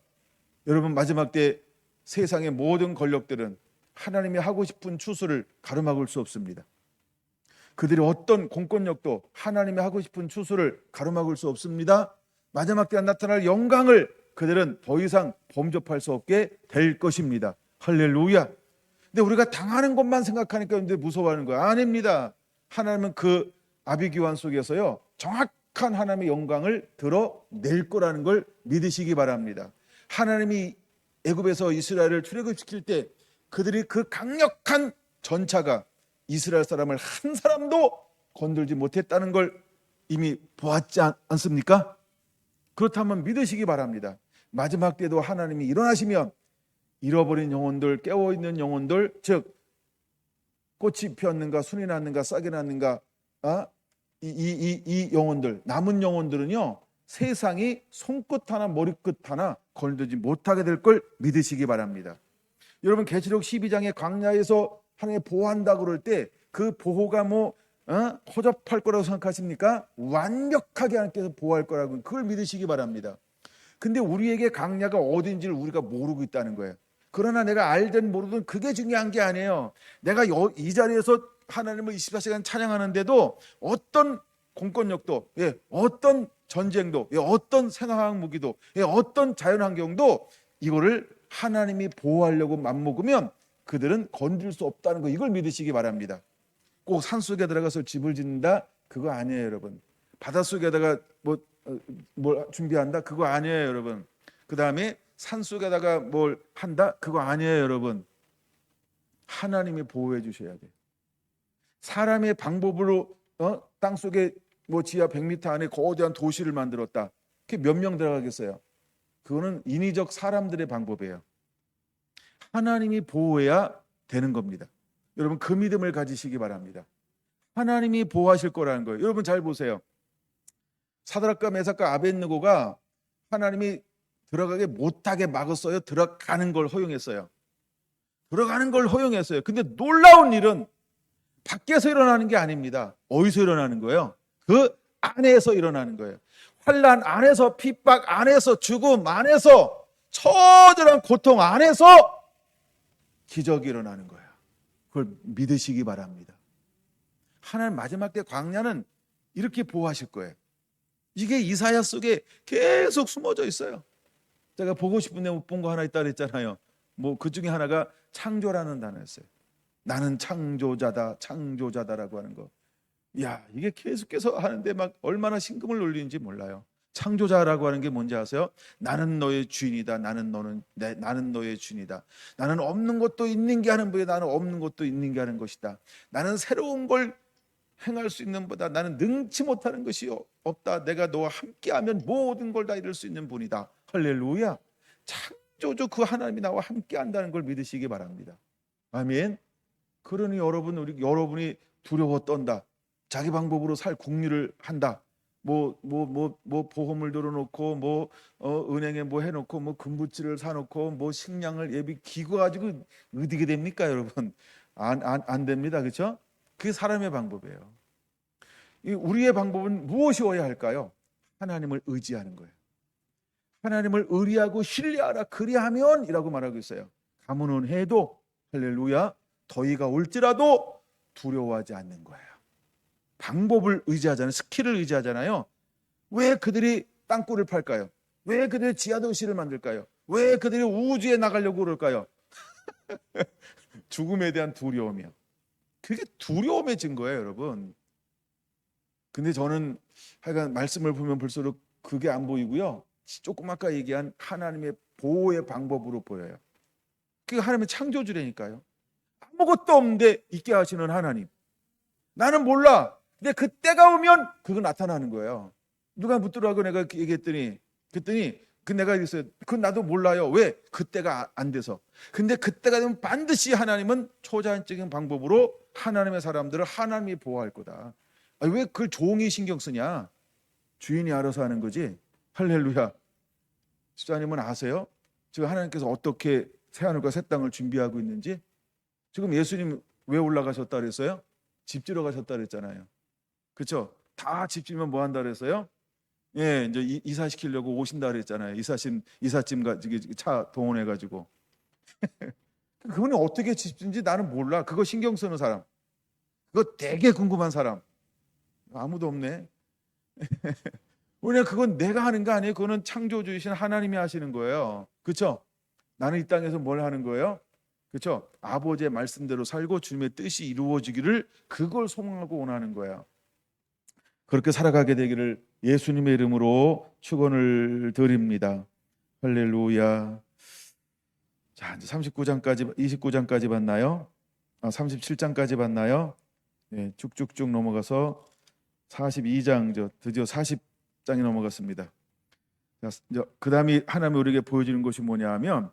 여러분, 마지막 때 세상의 모든 권력들은 하나님이 하고 싶은 추수를 가로막을 수 없습니다. 그들이 어떤 공권력도 하나님이 하고 싶은 추수를 가로막을 수 없습니다. 마지막 때 나타날 영광을 그들은 더 이상 범접할 수 없게 될 것입니다. 할렐루야. 근데 우리가 당하는 것만 생각하니까 무서워하는 거야. 아닙니다. 하나님은 그 아비규환 속에서요 정확한 하나님의 영광을 드러낼 거라는 걸 믿으시기 바랍니다. 하나님이 애굽에서 이스라엘을 출애굽시킬 때 그들이 그 강력한 전차가 이스라엘 사람을 한 사람도 건들지 못했다는 걸 이미 보았지 않습니까? 그렇다면 믿으시기 바랍니다. 마지막 때도 하나님이 일어나시면 잃어버린 영혼들, 깨어있는 영혼들, 즉 꽃이 피었는가 순이 났는가 싹이 났는가 이 영혼들, 남은 영혼들은요 세상이 손끝 하나 머리끝 하나 건들지 못하게 될 걸 믿으시기 바랍니다. 여러분, 계시록 12장의 광야에서 하나님 보호한다 그럴 때 그 보호가 뭐 허접할 거라고 생각하십니까? 완벽하게 하나님께서 보호할 거라고 그걸 믿으시기 바랍니다. 근데 우리에게 강야가 어딘지를 우리가 모르고 있다는 거예요. 그러나 내가 알든 모르든 그게 중요한 게 아니에요. 내가 이 자리에서 하나님을 24시간 찬양하는데도 어떤 공권력도, 어떤 전쟁도, 어떤 생화학 무기도, 어떤 자연환경도 이거를 하나님이 보호하려고 맘먹으면 그들은 건들 수 없다는 거, 이걸 믿으시기 바랍니다. 꼭 산속에 들어가서 집을 짓는다, 그거 아니에요, 여러분. 바닷속에다가 뭘 준비한다, 그거 아니에요, 여러분. 그 다음에 산속에다가 뭘 한다, 그거 아니에요, 여러분. 하나님이 보호해 주셔야 돼요. 사람의 방법으로 땅속에 지하 100m 안에 거대한 도시를 만들었다. 그게 몇 명 들어가겠어요? 그거는 인위적 사람들의 방법이에요. 하나님이 보호해야 되는 겁니다. 여러분, 그 믿음을 가지시기 바랍니다. 하나님이 보호하실 거라는 거예요. 여러분 잘 보세요. 사드락과 메삭과 아벳느고가 하나님이 들어가게 못하게 막았어요? 들어가는 걸 허용했어요? 들어가는 걸 허용했어요. 근데 놀라운 일은 밖에서 일어나는 게 아닙니다. 어디서 일어나는 거예요? 그 안에서 일어나는 거예요. 환난 안에서, 핍박 안에서, 죽음 안에서, 처절한 고통 안에서 기적이 일어나는 거예요. 그걸 믿으시기 바랍니다. 하나님 마지막 때 광야는 이렇게 보호하실 거예요. 이게 이사야 속에 계속 숨어져 있어요. 제가 보고 싶은데 못 본 거 하나 있다 그랬잖아요. 그 중에 하나가 창조라는 단어였어요. 나는 창조자다, 창조자다라고 하는 거. 이게 계속해서 하는데 막 얼마나 심금을 울리는지 몰라요. 창조자라고 하는 게 뭔지 아세요? 나는 너의 주인이다. 나는 너의 주인이다. 나는 없는 것도 있는 게 하는 분이, 나는 없는 것도 있는 게 하는 것이다. 나는 새로운 걸 행할 수 있는 보다 나는 능치 못하는 것이 없다. 내가 너와 함께하면 모든 걸 다 이룰 수 있는 분이다. 할렐루야. 창조주 그 하나님이 나와 함께한다는 걸 믿으시기 바랍니다. 아멘. 그러니 여러분이 두려워 떤다. 자기 방법으로 살 궁리를 한다. 보험을 들어놓고 은행에 해놓고 금부치를 사놓고 식량을 예비 기구 가지고 어디게 됩니까, 여러분? 안 됩니다, 그렇죠? 그게 사람의 방법이에요. 우리의 방법은 무엇이어야 할까요? 하나님을 의지하는 거예요. 하나님을 의리하고 신뢰하라. 그리하면 이라고 말하고 있어요. 가문은 해도 할렐루야 더위가 올지라도 두려워하지 않는 거예요. 방법을 의지하잖아요. 스킬을 의지하잖아요. 왜 그들이 땅굴을 팔까요? 왜 그들이 지하도시를 만들까요? 왜 그들이 우주에 나가려고 그럴까요? 죽음에 대한 두려움이요. 그게 두려움의 증거예요, 여러분. 근데 저는 하여간 말씀을 보면 볼수록 그게 안 보이고요. 조금 아까 얘기한 하나님의 보호의 방법으로 보여요. 그게 하나님의 창조주라니까요. 아무것도 없는데 있게 하시는 하나님. 나는 몰라. 근데 그때가 오면 그거 나타나는 거예요. 누가 묻더라고 내가 얘기했더니 내가 이랬어요. 그건 나도 몰라요. 왜? 그때가 안 돼서. 근데 그때가 되면 반드시 하나님은 초자연적인 방법으로 하나님의 사람들을 하나님이 보호할 거다. 왜 그걸 종이 신경 쓰냐? 주인이 알아서 하는 거지. 할렐루야. 집사님은 아세요? 지금 하나님께서 어떻게 새하늘과 새 땅을 준비하고 있는지? 지금 예수님 왜 올라가셨다 그랬어요? 집 지러 가셨다 그랬잖아요. 그렇죠? 다 집 지면 뭐 한다 그랬어요? 이제 이사시키려고 오신다 그랬잖아요. 이삿짐 가지고 차 동원해 가지고. 그분이 어떻게 집 짓는지 나는 몰라. 그거 신경 쓰는 사람. 그거 되게 궁금한 사람. 아무도 없네. 왜냐 그건 내가 하는 거 아니에요. 그거는 창조주이신 하나님이 하시는 거예요. 그렇죠? 나는 이 땅에서 뭘 하는 거예요? 그렇죠? 아버지의 말씀대로 살고 주님의 뜻이 이루어지기를 그걸 소망하고 원하는 거야. 그렇게 살아가게 되기를 예수님의 이름으로 축원을 드립니다. 할렐루야. 자, 이제 29장까지 봤나요? 37장까지 봤나요? 네, 쭉쭉쭉 넘어가서 42장 드디어 40장이 넘어갔습니다. 그 다음에 하나님이 우리에게 보여주는 것이 뭐냐 하면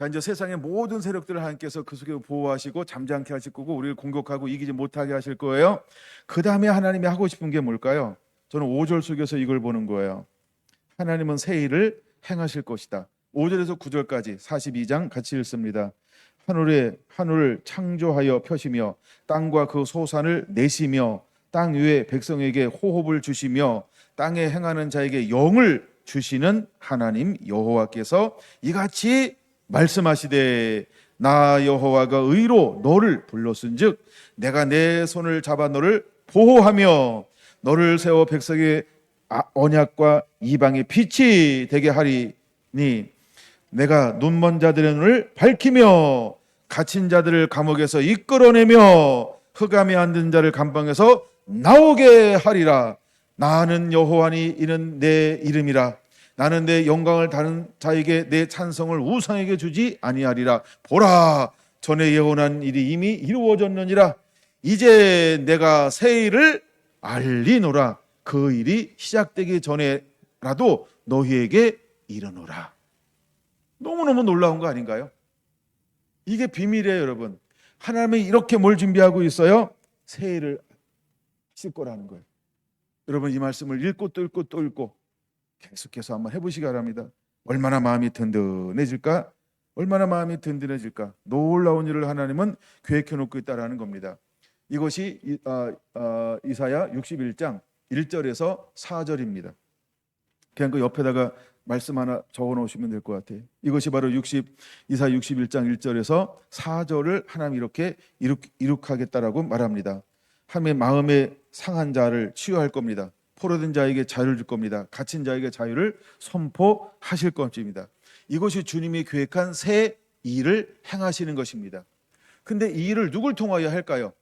이제 세상의 모든 세력들을 하나님께서 그 속에 보호하시고 잠잠케 하실 거고 우리를 공격하고 이기지 못하게 하실 거예요. 그 다음에 하나님이 하고 싶은 게 뭘까요? 저는 5절 속에서 이걸 보는 거예요. 하나님은 새 일을 행하실 것이다. 5절에서 9절까지 42장 같이 읽습니다. 하늘을 창조하여 펴시며 땅과 그 소산을 내시며 땅 위에 백성에게 호흡을 주시며 땅에 행하는 자에게 영을 주시는 하나님 여호와께서 이같이 말씀하시되 나 여호와가 의로 너를 불렀은즉 내가 내 손을 잡아 너를 보호하며 너를 세워 백성의 언약과 이방의 빛이 되게 하리니 내가 눈먼 자들의 눈을 밝히며 갇힌 자들을 감옥에서 이끌어내며 흑암에 앉은 자를 감방에서 나오게 하리라. 나는 여호와니 이는 내 이름이라. 나는 내 영광을 다른 자에게 내 찬성을 우상에게 주지 아니하리라. 보라, 전에 예언한 일이 이미 이루어졌느니라. 이제 내가 새 일을 알리노라. 그 일이 시작되기 전에라도 너희에게 이르노라. 너무너무 놀라운 거 아닌가요? 이게 비밀이에요, 여러분. 하나님이 이렇게 뭘 준비하고 있어요? 새 일을 하실 거라는 거예요. 여러분, 이 말씀을 읽고 또 읽고 또 읽고 계속해서 한번 해보시기 바랍니다. 얼마나 마음이 든든해질까? 얼마나 마음이 든든해질까? 놀라운 일을 하나님은 계획해 놓고 있다라는 겁니다. 이것이 이사야 61장 1절에서 4절입니다. 그냥 그 옆에다가 말씀 하나 적어 놓으시면 될 것 같아요. 이것이 바로 이사야 61장 1절에서 4절을 하나님 이렇게 이룩하겠다라고 말합니다. 하나님의 마음에 상한 자를 치유할 겁니다. 포로된 자에게 자유를 줄 겁니다. 갇힌 자에게 자유를 선포하실 것입니다. 이것이 주님이 계획한 새 일을 행하시는 것입니다. 근데 이 일을 누굴 통하여 할까요?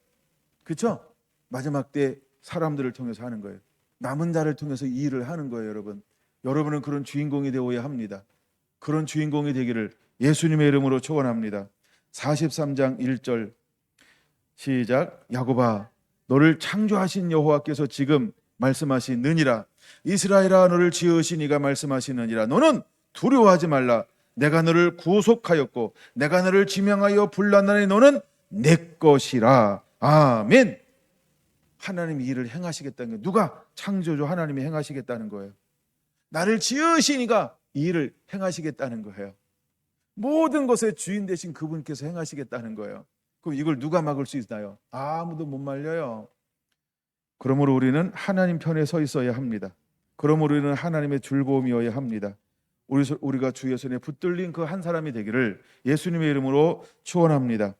그렇죠? 마지막 때 사람들을 통해서 하는 거예요. 남은 자를 통해서 이 일을 하는 거예요, 여러분. 여러분은 그런 주인공이 되어야 합니다. 그런 주인공이 되기를 예수님의 이름으로 축원합니다. 43장 1절 시작. 야곱아, 너를 창조하신 여호와께서 지금 말씀하시느니라. 이스라엘아, 너를 지으신 이가 말씀하시느니라. 너는 두려워하지 말라. 내가 너를 구속하였고 내가 너를 지명하여 불렀나니 너는 내 것이라. 아멘. 하나님이 일을 행하시겠다는 거예요. 누가? 창조주 하나님이 행하시겠다는 거예요. 나를 지으신 이가 이 일을 행하시겠다는 거예요. 모든 것의 주인 되신 그분께서 행하시겠다는 거예요. 그럼 이걸 누가 막을 수 있나요? 아무도 못 말려요. 그러므로 우리는 하나님 편에 서 있어야 합니다. 그러므로 우리는 하나님의 즐거움이어야 합니다. 우리가 주의 손에 붙들린 그 한 사람이 되기를 예수님의 이름으로 축원합니다.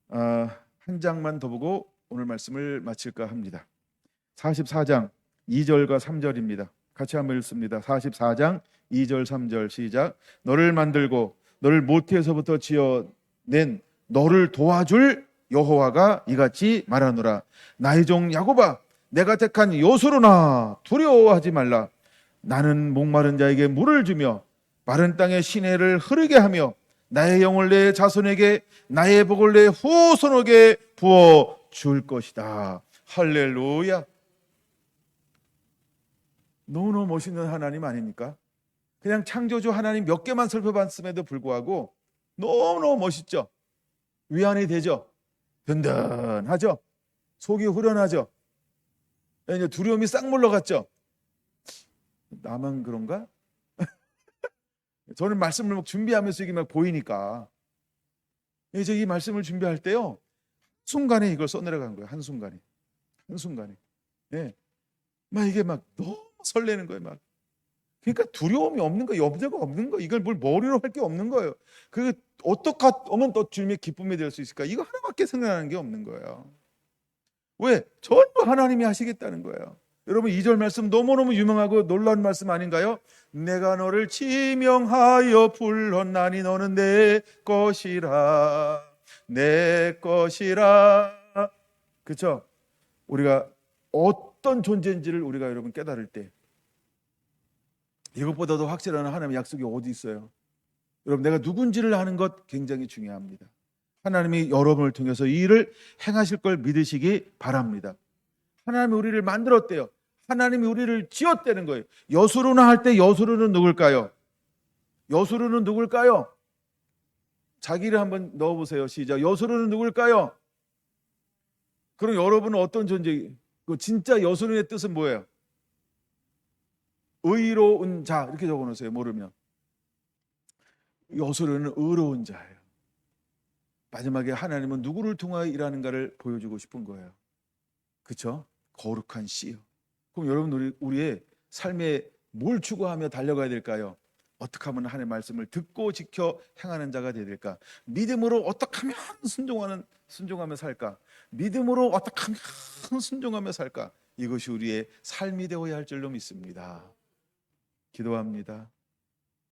한 장만 더 보고 오늘 말씀을 마칠까 합니다. 44장 2절과 3절입니다. 같이 한번 읽습니다. 44장 2절 3절 시작. 너를 만들고 너를 모태에서부터 지어낸 너를 도와줄 여호와가 이같이 말하노라. 나의 종 야곱아, 내가 택한 요소로나 두려워하지 말라. 나는 목마른 자에게 물을 주며 마른 땅에 시내를 흐르게 하며 나의 영을 내 자손에게 나의 복을 내 후손에게 부어 줄 것이다. 할렐루야. 너무너무 멋있는 하나님 아닙니까? 그냥 창조주 하나님 몇 개만 살펴봤음에도 불구하고 너무너무 멋있죠. 위안이 되죠. 든든하죠. 속이 후련하죠. 이제 두려움이 싹 물러갔죠. 나만 그런가? 저는 말씀을 막 준비하면서 이게 막 보이니까 이제 이 말씀을 준비할 때요, 순간에 이걸 써내려간 거예요. 한순간에. 예. 막 이게 막 너무 설레는 거예요. 막. 그러니까 두려움이 없는 거, 염려가 없는 거, 이걸 뭘 머리로 할 게 없는 거예요. 그 어떻게 하면 또 주님의 기쁨이 될 수 있을까? 이거 하나밖에 생각나는 게 없는 거예요. 왜? 전부 하나님이 하시겠다는 거예요. 여러분 2절 말씀 너무너무 유명하고 놀라운 말씀 아닌가요? 내가 너를 지명하여 불렀나니 너는 내 것이라. 내 것이라. 그렇죠? 우리가 어떤 존재인지를 우리가 여러분 깨달을 때 이것보다도 확실한 하나님의 약속이 어디 있어요? 여러분, 내가 누군지를 아는 것 굉장히 중요합니다. 하나님이 여러분을 통해서 이 일을 행하실 걸 믿으시기 바랍니다. 하나님이 우리를 만들었대요. 하나님이 우리를 지었다는 거예요. 여수르나 할 때 여수르는 누굴까요? 여수르는 누굴까요? 자기를 한번 넣어보세요. 시작. 여수르는 누굴까요? 그럼 여러분은 어떤 존재? 진짜 여수르의 뜻은 뭐예요? 의로운 자, 이렇게 적어놓으세요. 모르면. 여수르는 의로운 자예요. 마지막에 하나님은 누구를 통하여 일하는가를 보여주고 싶은 거예요. 그렇죠? 거룩한 씨요. 그럼 여러분 우리의 삶에 뭘 추구하며 달려가야 될까요? 어떻게 하면 하나님의 말씀을 듣고 지켜 행하는 자가 되야 될까? 믿음으로 어떻게 하면 순종하며 살까? 믿음으로 어떻게 하면 순종하며 살까? 이것이 우리의 삶이 되어야 할 줄로 믿습니다. 기도합니다.